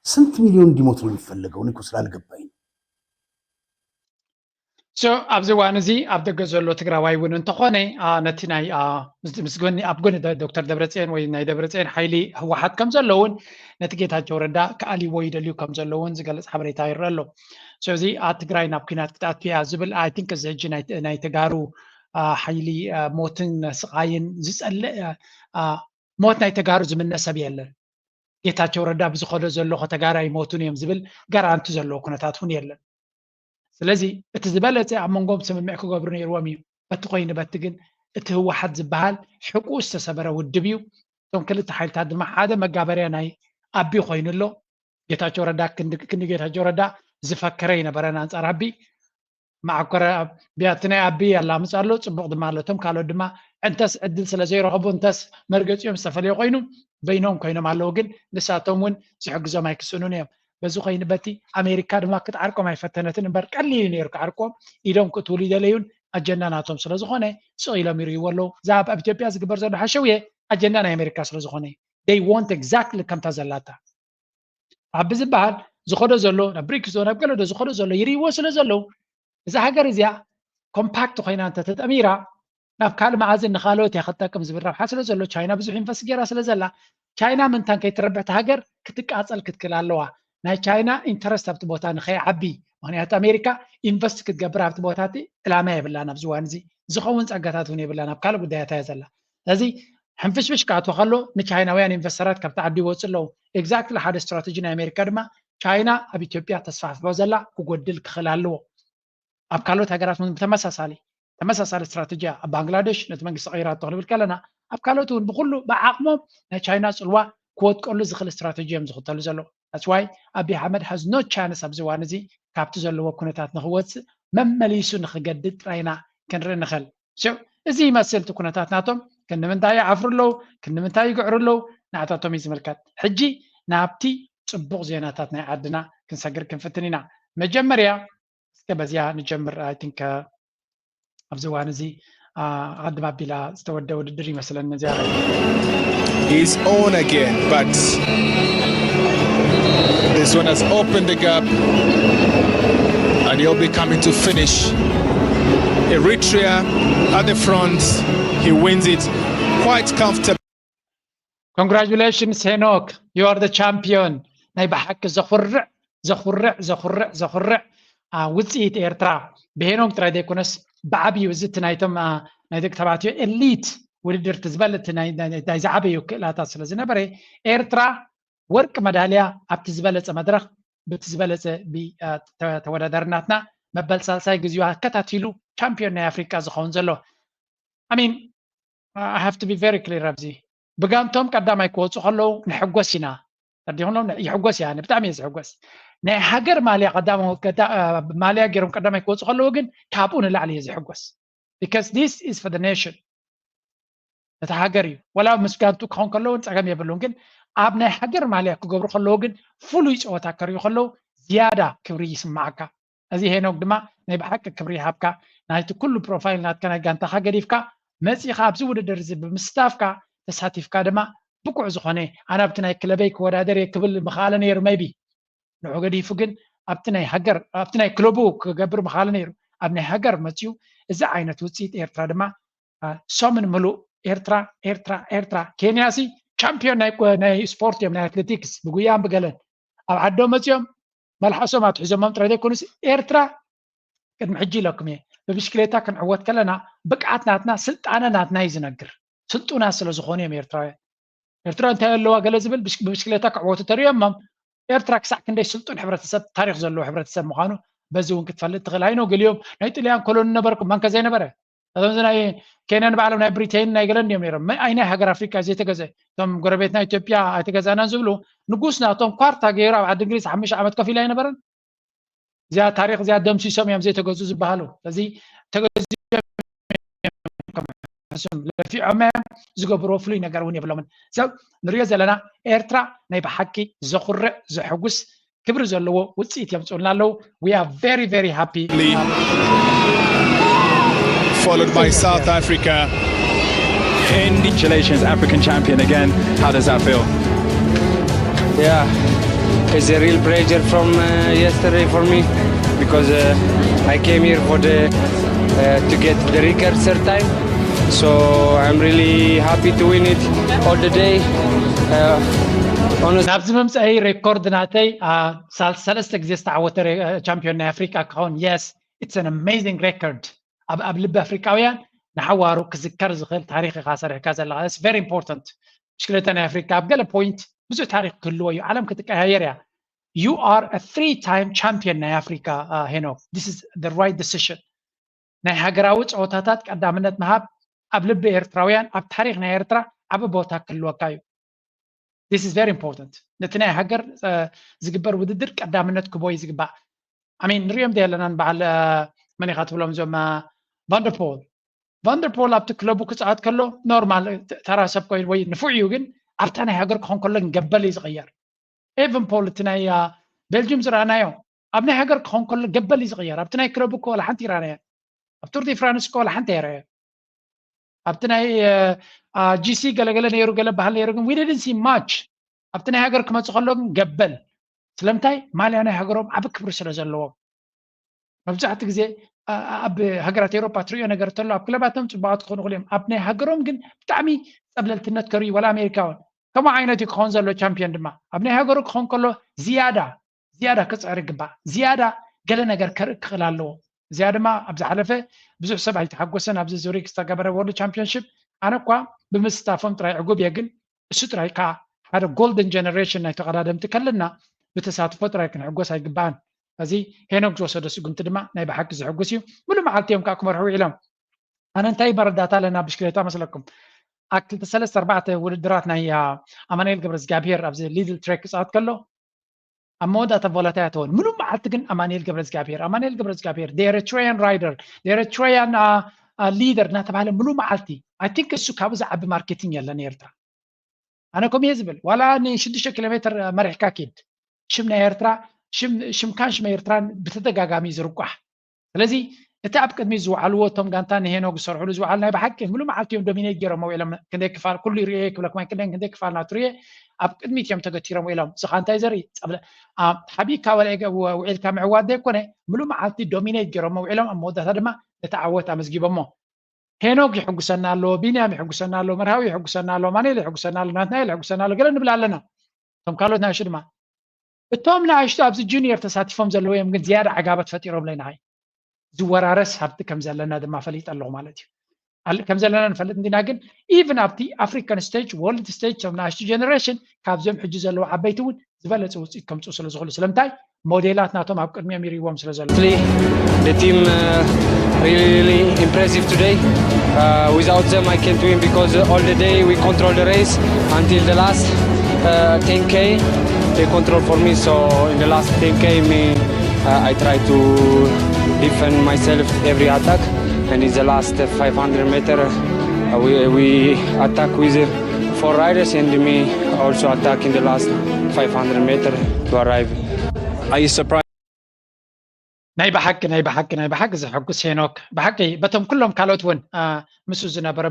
ስንት ሚሊዮን እንዲሞት ነው የሚፈልገው? እኔ እኮ ስላልገባኝ ኣብዚ እዋን እዚ ኣብ ደገ ዘሎ ትግራዋይ እውን እንተኾነ ነቲ ናይ ምስጎኒ ኣብ ጎኒ ዶክተር ደብረፅዮን ወይ ናይ ደብረፅዮን ሓይሊ ህወሓት ከም ዘለውን ነቲ ጌታቸው ረዳ ከኣሊዎ ይደልዩ ከም ዘለውን ዝገልፅ ሓበሬታ ይረአ ኣሎ። ስለዚ ኣብ ትግራይ ናብ ኩናት ክትኣቱ እያ ዝብል ኣይ ቲንክ እዚ ሕጂ ናይ ተጋሩ ሓይሊ ሞትን ስቃይን ዝፀልእ ሞት ናይ ተጋሩ ዝምነ ሰብ የለን። ጌታቸው ረዳ ብዝኸዶ ዘሎ ተጋራይ ሞቱን እዮም ዝብል ጋራንቲ ዘለዎ ኩነታት እውን የለን። ስለዚ እቲ ዝበለፀ ኣብ መንጎም ስምምዕ ክገብሩ ነይርዎም እዩ። በቲ ኮይኑ በቲ ግን እቲ ህወሓት ዝበሃል ሕቁ ዝተሰበረ ውድብ እዩ። እቶም ክልተ ሓይልታት ድማ ሓደ መጋበርያ ናይ ኣቢ ኮይኑ ኣሎ። ጌታቸው ረዳ ክንዲ ጌታቸው ረዳ ዝፈከረ ይነበረን ኣንፃር ኣቢ ማዕኮረ ቢያቲ ናይ ኣቢ ኣላምፅ ኣሎ፣ ፅቡቅ ድማ ኣሎ። እቶም ካልኦት ድማ እንተስ ዕድል ስለዘይረኸቡ እንተስ መርገፂኦም ዝተፈለየ ኮይኑ በይኖም ኮይኖም ኣለዉ። ግን ንሳቶም እውን ዝሕግዞም ኣይክስኑን እዮም። በዚ ኮይኑ በቲ ኣሜሪካ ድማ ክትዓርቆም ኣይፈተነትን እምበር ቀሊል ነይሩ ክዓርቆም ኢሎም ክትውሉ ይደለዩን ኣጀንዳ ናቶም ስለዝኾነ ስቕ ኢሎም ይርይዎ ኣለዉ። እዛ ኣብ ኢትዮጵያ ዝግበር ዘሎ ሓሸውየ ኣጀንዳ ናይ ኣሜሪካ ስለዝኾነ they want exactly ከምታ ዘላታ ኣብ ዝበሃል ዝኸዶ ዘሎ ናብ ብሪክስ ናብ ገለዶ ዝኸዶ ዘሎ ይርይዎ ስለ ዘለዉ እዛ ሃገር እዚኣ ኮምፓክት ኮይና እንተተጠሚራ ናብ ካልእ መዓዝን ንካልኦት እያ ክትጠቅም ዝብል ረብሓ ስለ ዘሎ ቻይና ብዙሕ ኢንቨስት ገይራ ስለ ዘላ ቻይና ምንታን ከይትረብሕቲ ሃገር ክትቃፀል ክትክል ኣለዋ። ናይ ቻይና ኢንተረስት ኣብቲ ቦታ ንኸይዓቢ ምክንያቱ ኣሜሪካ ኢንቨስት ክትገብር ኣብቲ ቦታት ዕላማ የብላን ኣብዚ እዋን እዚ ዝኸውን ፀጋታት እውን የብላን ኣብ ካልእ ጉዳያት እያ ዘላ። ስለዚ ሕንፍሽፍሽ ካኣትዎ ከሎ ንቻይናውያን ኢንቨስተራት ካብቲ ዓዲ ይወፅእ ኣለዉ። ኤግዛክትሊ ሓደ ስትራቴጂ ናይ ኣሜሪካ ድማ ቻይና ኣብ ኢትዮጵያ ተስፋሕፍሖ ዘላ ክጎድል ክኽእል ኣለዎ። ኣብ ካልኦት ሃገራት እውን ተመሳሳሊ ስትራቴጂ ኣብ ባንግላዴሽ ነቲ መንግስቲ ቀይራቶ ክንብል ከለና ኣብ ካልኦት እውን ብኩሉ ብዓቕሞም ናይ ቻይና ፅልዋ ክወጥቀሉ ዝኽእል ስትራቴጂ እዮም ዝኽተሉ ዘለዉ። That's why Abiy Ahmed has no chance ኣብዚ እዋን እዚ ካብቲ ዘለዎ ኩነታት ንኽወፅእ መመሊሱ ንኽገድድ ጥራይና ክንርኢ ንኽእል። እዚ ይመስል እቲ ኩነታት ናቶም ክንምንታይ ይዓፍሩ ኣለዉ፣ ክንምንታይ ይግዕሩ ኣለዉ ንዓታቶም እዩ ዝምልከት። ሕጂ ናብቲ ፅቡቕ ዜናታት ናይ ዓድና ክንሰግር ክንፍትን ኢና። መጀመርያ እስከ በዚያ ንጀምር። ኣይ ቲንክ ኣብዚ እዋን እዚ ዓዲ ማቢላ ዝተወደ ውድድር ይመስለኒ እዚያ He's on again, but this one has opened the gap and he'll be coming to finish. Eritrea at the front, he wins it quite comfortably. Congratulations Henok, you are the champion. ናይ ባሓቂ ዘኹርዕ ውፅኢት ኤርትራ ብሄኖክ ጥራይ ዘይኮነስ ብዓብዩ እዚ እቲ ናይቶም ናይ ደቂ ተባዕትዮ ኤሊት ውድድር ትዝበልጥ ናይ ዝዓበዩ ክእላታት ስለ ዝነበረ ኤርትራ ወርቂ መዳልያ ኣብቲ ዝበለፀ መድረክ በቲ ዝበለፀ ተወዳዳሪናትና መበል ሳልሳይ ግዚኡ ኣከታቲሉ ቻምፒዮን ናይ ኣፍሪካ ዝኸውን ዘሎ አሚን I have to be very clear ኣብዚ ብጋንቶም ቀዳማይ ክወፁ ከለዉ ንሕጎስ ኢና ተዲሆኖም ይሕጎስ እያ ብጣዕሚ እየ ዝሕጎስ ናይ ሃገር ማልያ ማልያ ገይሮም ቀዳማይ ክወፁ ከለዉ ግን ካብኡ ንላዕሊ እየ ዝሕጎስ because this is for the nation እቲ ሃገር እዩ ወላ ምስጋንቱ ክኸውን ከለውን ፀገም የብሉን ግን ኣብ ናይ ሃገር ማልያ ክገብሩ ከለዉ ግን ፍሉይ ፀወታ ከርዩ ከለዉ ዝያዳ ክብሪ ይስማዓካ። እዚ ሄኖክ ድማ ናይ ብሓቂ ክብሪ ይሃብካ ናይቲ ኩሉ ፕሮፋይል ናትካ ናይ ጋንታኻ ገዲፍካ መፂኻ ኣብዚ ውድድር እዚ ብምስታፍካ ተሳቲፍካ ድማ ብቁዕ ዝኾነ ኣነ ኣብቲ ናይ ክለበይ ክወዳደር እየ ክብል ምኽኣለ ነይሩ ሜይቢ ንዑ ገዲፉ ግን أبتناي هجر أبتناي كلوبو كجبر مخالنيرو أبناي هجر متيو إذا عينة وتصيت إيرترا دما سومن ملو إيرترا كينياسي شامبيون ناي سبورت يوم ناي أتلتيكس بقويام بقلن أو عدو متيوم ملحسو ما تحزم ممتر دي كونس إيرترا قد محجي لكم ببشكليتا كان عوات كلنا بقعت ناتنا سلطانا ناتنا يزنقر سلطونا سلزخوني يا إيرترا انت اللي واقع زبل ببشكليتا كعوات تريمم إيرترا كساك كندي سلطون حبرة السب تاريخ زلو حبرة السب مخانو بزون كتفلت تغلاينو قليوم نايت اللي كلون نبركم من كزي نبره هذا زين كينان بعلم ناي بريتين ناي قلن يوم يرم ما أين هاجر أفريقيا زي تجزء تم قربتنا إثيوبيا تجزء أنا زبلو نقصنا تم كارتا غيرا بعد إنجليز حمش عمد كفي لاين برن زي تاريخ زي دم سيسوم يوم زي تجزء زبالو زي تجزء في عمان زقوا بروفلي نقروني بلومن زو نريز لنا إيرترا نايب حكي زخر زحجوس كبر زلوا وتصيت يوم تقولنا له we are very very happy followed by South Africa. Congratulations, African champion again. How does that feel? Yeah, it's a real pleasure from yesterday for me because I came here for to get the record third time. So I'm really happy to win it all the day. نابز ممس أي ريكورد ناتي سلسلة جزيست عوتر champion أفريقيا كون yes it's an amazing record قبل أفريقيا نحوارو كذكر زغل تاريخي خاصر كذا لا it's very important مشكلتنا أفريقيا بقى point بزو تاريخ كله عالم كتكهيريا you are a 3-time champion نا أفريقيا هنا this is the right decision نا هجراوت عوتاتات قدامنا مهاب قبل بإيرتراويان أب تاريخ نا إيرترا أب بوتا كله كايو this is very important نتنا هجر زجبر وددر قدامنا كبوي زجبا I mean نريم ده لنا بعل من يخاطب لهم زوما فاندربول أبت كلوبو كساعات كله نورمال ترى سبكوي وي نفوعيو جن أبتنا هجر كون كله نقبل يصغير إيفن بول تنايا بلجيوم زرانايو أبنا هجر كون كله قبل يصغير أبتنا كلوبو كولا حنتي رانايا أبتردي فرانس كولا حنتي رايا أبتنا جي سي قال نيرو قال بحال يرقم we didn't see much أبتنا هجر كم تصخلهم قبل سلمتاي مالي أنا هجرهم أبك برسل زلوا مبزعت جزء أب هجرت أوروبا تريو نجرت له أبكلباتهم تبعت خون غليم أبني هجرهم جن بتعمي قبل التنت كوري ولا أمريكا كما عينتي خون زلوا champion دما أبني هجروا خون كله زيادة كسر رقبة زيادة قال نجر كرك خلاله زيادة ما أبز حلفه بزح سبعة يتحقق سنة أبز زوريك استقبل وورد championship أنا قا بمستافهم ترى عقوب يجن الشترة كا هذا golden generation نتقدم تكلمنا بتساعد فترة كن عقوس هاي جبان هذه هنا جوسة دس قمت دما نايب حق زعقوسيو ملو معلتيهم كأكم رحوي علم أنا انتهي برداتا لنا بشكلتا مثلكم أكل تسلس 4 ولدراتنا هي أمانيل قبرز جابير أبز ليدل تريك ساعات كله أمودا تفولتات هون ملو معلتكن أمانيل قبرز جابير they're a Trojan rider they're a Trojan leader ناتبع لهم ملو معلتي I think السوق هذا عب ماركتينج يلا نيرترا أنا كم يزبل ولا نشدش كيلومتر مريح كاكيد شمنا يرترا شم كانش ما يرتران بتدقاقامي زرقح لذي تعب قدمي زوعلو توم غانتان هنا وسرعوا له زوعلنا بحق ملو معلتيهم دومينيت جرى مو علم كندك كفال كل ريك ولا كمان كندك كفال ناتريه اب قدمي تيم تغتيرم ويلم سخانتاي زري قبل حبيكا ولا وعيلكا معواد كونه ملو معلتي دومينيت جرى مو علم امودا دما تتعوت امزغيبمو هنوك يحقسنا له بينيام يحقسنا له مرهاوي يحقسنا له مانيل يحقسنا له ناتنايل يحقسنا له قال نبلا لنا توم قالوا لنا شدما التوم نعيشتو ابز جونيور تساتفهم زلو يم ግን زياده عقابت ፈጢሮም ላይ ናይ ዝወራረስ ሃብቲ ከም ዘለና ድማ ፈሊጥ ኣለዎ ማለት እዩ ከም ዘለና ንፈልጥ እንዲና ግን ኢቭን ኣብቲ አፍሪካን ስቴጅ ወርልድ ስቴጅ ቶም ናሽቱ ጀነሬሽን ካብዞም ሕጂ ዘለዉ ዓበይቲ እውን ዝበለፀ ውፅኢት ከምፅኡ ስለ ዝኽእሉ ስለምንታይ ሞዴላት ናቶም ኣብ ቅድሚኦም ይርይዎም ስለ ዘለዉ the team really impressive today without them I can't win because all the day we control the race until the last 10k they control for me so in the last 10k I try to defend myself every attack and in the last 500 meter we attack with 4 riders and me also attack in the last 500 meter to arrive. Are you surprised? ናይ بحق زحقس هنوك بحقي بتم كلهم كالوتون مسو زنبر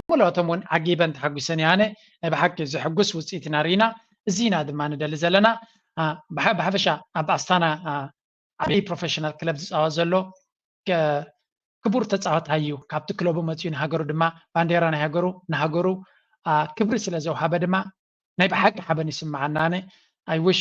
بمولاتهم ون عجيبا تحقسن يعني بحق زحقس وصيتنا رينا زينا دما ندل زلنا بحبشا اب استانا ዓብይ ፕሮፌሽናል ክለብ ዝፃወት ዘሎ ክቡር ተፃዋታይ እዩ ካብቲ ክለቡ መፅኡ ንሃገሩ ድማ ባንዴራ ናይ ሃገሩ ንሃገሩ ክብሪ ስለ ዘውሃበ ድማ ናይ ብሓቂ ሓበን ይስምዓና ኣነ I wish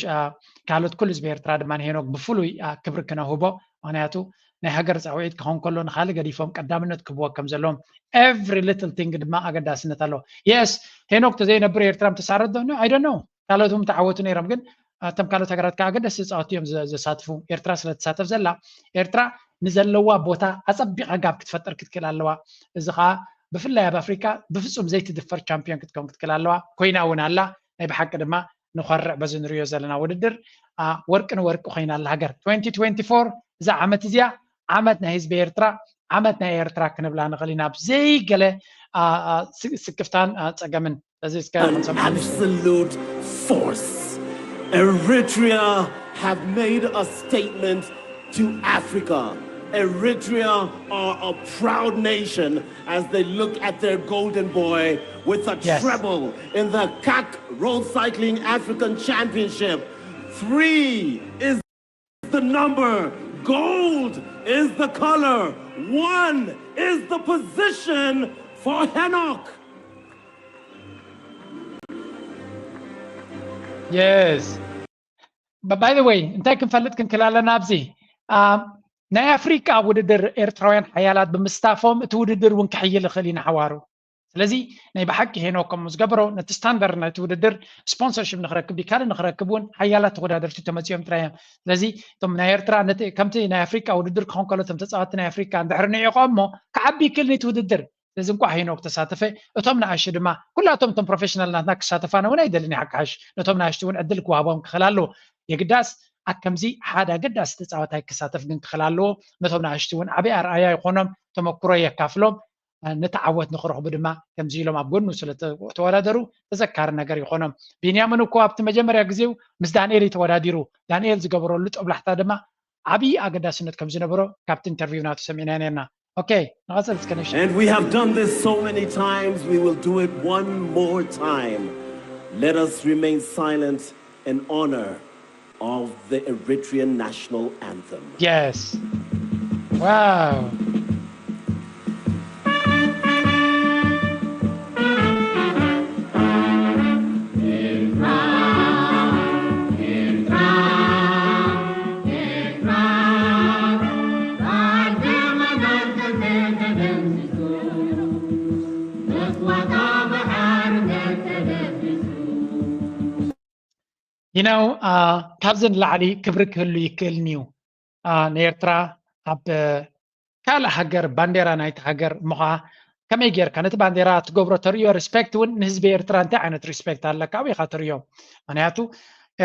ካልኦት ኩሉ ህዝቢ ኤርትራ ድማ ንሄኖክ ብፍሉይ ክብሪ ክነህቦ ምክንያቱ ናይ ሃገር ፃውዒት ክኾን ከሎ ንካልእ ገዲፎም ቀዳምነት ክህብዎ ከም ዘለዎም every little thing ድማ ኣገዳስነት ኣለዎ yes ሄኖክ ተዘይነብር ኤርትራ ምተሳረዶ no I don't know ካልኦትም ተዓወቱ ነይሮም ግን እቶም ካልኦት ሃገራት ከዓ ኣገዳሲ ዝፃወቱ እዮም ዘሳትፉ ኤርትራ ስለ ትሳተፍ ዘላ ኤርትራ ንዘለዋ ቦታ ኣፀቢቓ ጋብ ክትፈጥር ክትክእል ኣለዋ እዚ ከዓ ብፍላይ ኣብ ኣፍሪካ ብፍፁም ዘይትድፈር ቻምፒዮን ክትከውን ክትክእል ኣለዋ ኮይና እውን ኣላ ናይ ብሓቂ ድማ ንኸርዕ በዚ ንሪኦ ዘለና ውድድር ወርቂ ንወርቂ ኮይና ኣላ ሃገር 2024 እዛ ዓመት እዚኣ ዓመት ናይ ህዝቢ ኤርትራ ዓመት ናይ ኤርትራ ክንብላ ንኽእል ኢና ብዘይገለ ስክፍታን ፀገምን እዚ እስከ absolute force Eritrea have made a statement to Africa. Eritrea are a proud nation as they look at their golden boy with a treble in the CAC Road Cycling African Championship. 3 is the number, gold is the color, 1 is the position for Henok. Yes. But by the way, እንታይ ክንፈልጥ ክንክእል ኣለና ኣብዚ ናይ ኣፍሪካ ውድድር ኤርትራውያን ሓያላት ብምስታፎም እቲ ውድድር እውን ክሕይል ይኽእል ኢና ሓዋሩ ስለዚ ናይ ብሓቂ ሄኖክ ከምኡ ዝገበሮ ነቲ ስታንዳርድ ናይቲ ውድድር ስፖንሰርሽፕ ንኽረክብ ዲካል ንኽረክብ እውን ሓያላት ተወዳደርቲ ተመፂኦም ጥራይ እዮም ስለዚ እቶም ናይ ኤርትራ ከምቲ ናይ ኣፍሪካ ውድድር ክኾን ከሎ እቶም ተፃወቲ ናይ ኣፍሪካ እንድሕር ንዕቆም እሞ ክዓቢ ይክእል ነቲ ውድድር ስለዚ እንኳ ሄኖክ ተሳተፈ እቶም ንኣሽ ድማ ኩላቶም እቶም ፕሮፌሽናል ናትና ክሳተፋና እውን ኣይደልን ሓካሽ ነቶም ንኣሽቲ እውን ዕድል ክዋሃቦም ክኽእል ኣለዎ የግዳስ ከምዚ ሓደ ኣገዳሲ ተፃዋታይ ክሳተፍ ግን ክኽእል ኣለዎ ነቶም ንኣሽቲ እውን ዓብዪ ኣርኣያ ይኾኖም ተመክሮ የካፍሎም ንተዓወት ንኽረኽቡ ድማ ከምዚ ኢሎም ኣብ ጎኑ ስለ ተወዳደሩ ተዘካሪ ነገር ይኾኖም ቢንያምን እኮ ኣብቲ መጀመርያ ግዜው ምስ ዳንኤል ተወዳዲሩ ዳንኤል ዝገበረሉ ጦብላሕታ ድማ ዓብዪ ኣገዳስነት ከም ዝነበሮ ካብቲ ኢንተርቪው ናቱ ሰሚዕና ነርና Okay, and we have done this so many times, we will do it one more time. Let us remain silent in honor of the Eritrean national anthem. Yes. Wow. You know, ካብዘን ላዕሊ ክብሪ ክህሉ ይክእልኒ እዩ ንኤርትራ ኣብ ካልእ ሃገር ባንዴራ ናይቲ ሃገር ምኻ ከመይ ጌርካ ነቲ ባንዴራ ትገብሮ ተርእዮ ሪስፔክት እውን ንህዝቢ ኤርትራ እንታይ ዓይነት ሪስፔክት ኣለካ ወይ ኢኻ ትርእዮ ምክንያቱ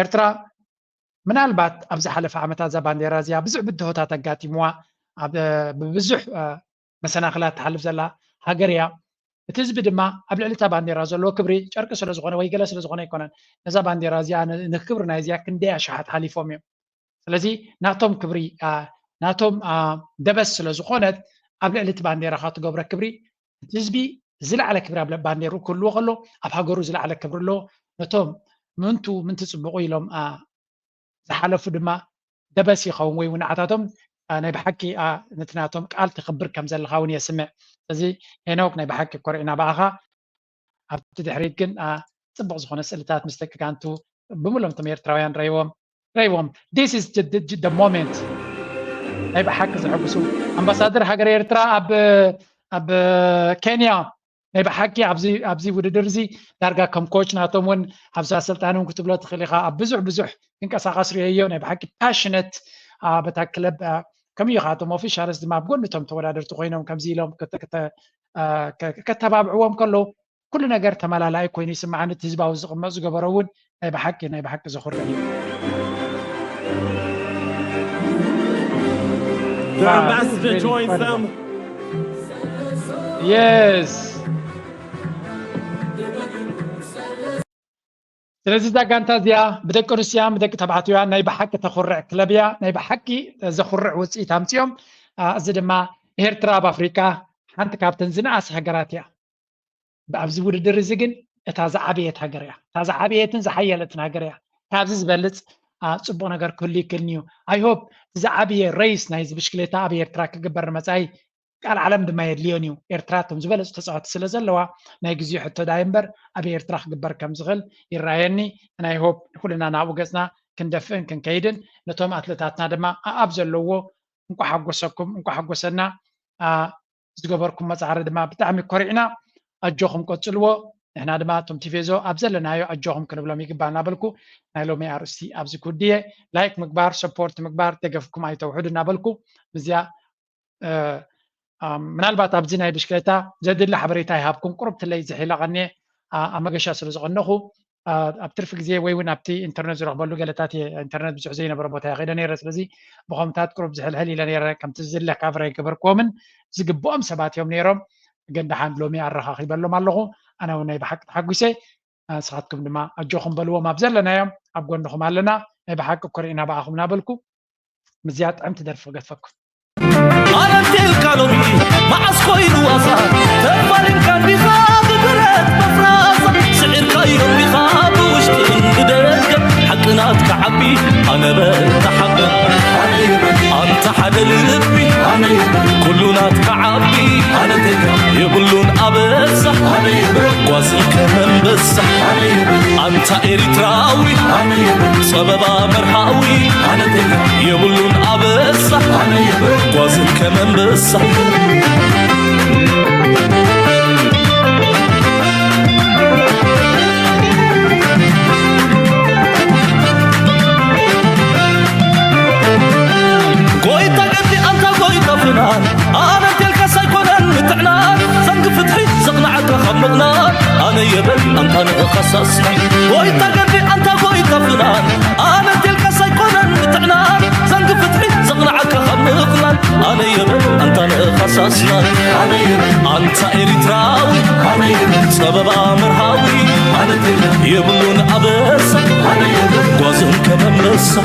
ኤርትራ ምናልባት ኣብ ዝሓለፈ ዓመታት እዛ ባንዴራ እዚኣ ብዙሕ ብድሆታት ኣጋጢምዋ ብብዙሕ መሰናኽላት ትሓልፍ ዘላ ሃገር እያ እቲ ህዝቢ ድማ ኣብ ልዕሊ እታ ባንዴራ ዘለዎ ክብሪ ጨርቂ ስለ ዝኾነ ወይ ገለ ስለ ዝኾነ ኣይኮነን ነዛ ባንዴራ እዚኣ ንክብሪ ናይ እዚኣ ክንደይ ኣሽሓት ሓሊፎም እዮም ስለዚ ናቶም ክብሪ ናቶም ደበስ ስለ ዝኾነት ኣብ ልዕሊ እቲ ባንዴራ ካ ትገብረ ክብሪ እቲ ህዝቢ ዝለዓለ ክብሪ ኣብ ባንዴሩ ክህልዎ ከሎ ኣብ ሃገሩ ዝለዓለ ክብሪ ኣለዎ ነቶም ምንቲ ፅቡቑ ኢሎም ዝሓለፉ ድማ ደበስ ይኸውን ወይ እውን ንዓታቶም ናይ ብሓቂ ነቲ ናቶም ቃል ትኽብር ከም ዘለካ እውን የስምዕ ስለዚ ሄኖክ ናይ ብሓቂ ኮርዒና በኣኻ ኣብቲ ድሕሪት ግን ፅቡቕ ዝኾነ ስእልታት ምስ ደቂ ጋንቱ ብምሎም እቶም ኤርትራውያን ረይዎም this is the moment ናይ ብሓቂ ዘሐጉሱ ኣምባሳደር ሃገር ኤርትራ ኣብ ኬንያ ናይ ብሓቂ ኣብዚ ውድድር እዚ ዳርጋ ከም ኮች ናቶም እውን ኣብዚ ኣሰልጣኒ እውን ክትብሎ ትኽእል ኢኻ ኣብ ብዙሕ ክንቀሳቐስ ርአዮ ናይ ብሓቂ ፓሽነት በታ ክለብ ከምኡ ኢኻ እቶም ኦፊሻልስ ድማ ኣብ ጎኒቶም ተወዳደርቲ ኮይኖም ከምዚ ኢሎም ከተባብዕዎም ከለዉ ኩሉ ነገር ተመላላይ ኮይኑ ይስምዓኒ እቲ ህዝባዊ ዝቕመጥ ዝገበሮ እውን ናይ ብሓቂ ዘኹርዕ እዩ The ambassador joins them. Yes. ስለዚ እዛ ጋንታ እዚኣ ብደቂ ኣንስትዮን ብደቂ ተባዕትዮን ናይ ብሓቂ ተኹርዕ ክለብ እያ ናይ ብሓቂ ዘኹርዕ ውፅኢት ኣምፂኦም እዚ ድማ ኤርትራ ኣብ ኣፍሪካ ሓንቲ ካብተን ዝነኣሰ ሃገራት እያ ኣብዚ ውድድር እዚ ግን እታ ዝዓበየት ሃገር እያ እታ ዝዓበየትን ዝሓየለትን ሃገር እያ ካብዚ ዝበልፅ ጽቡቕ ነገር ክህሉ ይክእልኒ አይ ሆፕ ዝዓብየ ሬስ ናይ ብሽክሌታ ኣብ ኤርትራ ክግበር መጻኢ ቃል ዓለም ድማ የድልዮን እዩ ኤርትራ ቶም ዝበለፁ ተፃወቲ ስለ ዘለዋ ናይ ግዜኡ ሕቶ ዳይ እምበር ኣብ ኤርትራ ክግበር ከም ዝኽእል ይረኣየኒ ናይ ሆፕ ኩልና ናብኡ ገፅና ክንደፍእን ክንከይድን ነቶም ኣትሌታትና ድማ ኣብ ዘለዎ እንኳ ሓጎሰኩም እንኳ ሓጎሰና ዝገበርኩም መፃዕሪ ድማ ብጣዕሚ ኮሪዕና ኣጆኹም ቀፅልዎ ንሕና ድማ ቶም ቲፌዞ ኣብ ዘለናዮ ኣጆኹም ክንብሎም ይግባእ እናበልኩ ናይ ሎሚ ኣርእስቲ ኣብዚ ክውድየ ላይክ ምግባር ሰፖርት ምግባር ደገፍኩም ኣይተውሕዱ እናበልኩ ብዚያ ምናልባት ኣብዚ ናይ ብሽክሌታ ዘድሊ ሓበሬታ ይሃብኩም ቁርብ ትለይ ዝሒለቐኒ ኣብ መገሻ ስለ ዝቐነኹ ኣብ ትርፊ ግዜ ወይ እውን ኣብቲ ኢንተርኔት ዝረኽበሉ ገለታት ኢንተርኔት ብዙሕ ዘይነበረ ቦታ ይኸይደ ነይረ ስለዚ ብኸምታት ቁርብ ዝሕልሕል ኢለ ነይረ ከምቲ ዝድለ ካብረ ይገበርክዎምን ዝግብኦም ሰባት እዮም ነይሮም ግን ድሓን ሎሚ ኣረኻኺበሎም ኣለኹ ኣነ እውን ናይ ብሓቂ ተሓጒሰ ንስኻትኩም ድማ ኣጆኹም በልዎም ኣብ ዘለናዮም ኣብ ጎንኹም ኣለና ናይ ብሓቂ ኮሪዕና በኣኹም እናበልኩ ምዝያ ጥዕምቲ ደርፊ ገድፈኩም أرتلك لومي مع سكوين وصار تفارن كان بخاب برد مفرازة سعر كايرو بخاب وشتن بدك حقنات كعبي أنا بتحقق أنت حدا لبي كلنا كعبي يقولون أبصح واسل كمان بصح أنت إريتراوي سببا مرحاوي يقولون أبصح واسل كمان بصح قويتا قدي أنت قويتا فنان أنا تلك سيكونن متعنان زنق فتحي زغنعك خمغنان أنا يبل أنت نغخصصنا قويتا قدي أنت قويتا فنان أنا تلك سيكونن متعنان زنق فتحي زغنعك خمغنان أنا يبل أنت نغخصصنا أنت إريتراوي سبب مرهاوي يبلون أبسا قوزن كمان بسا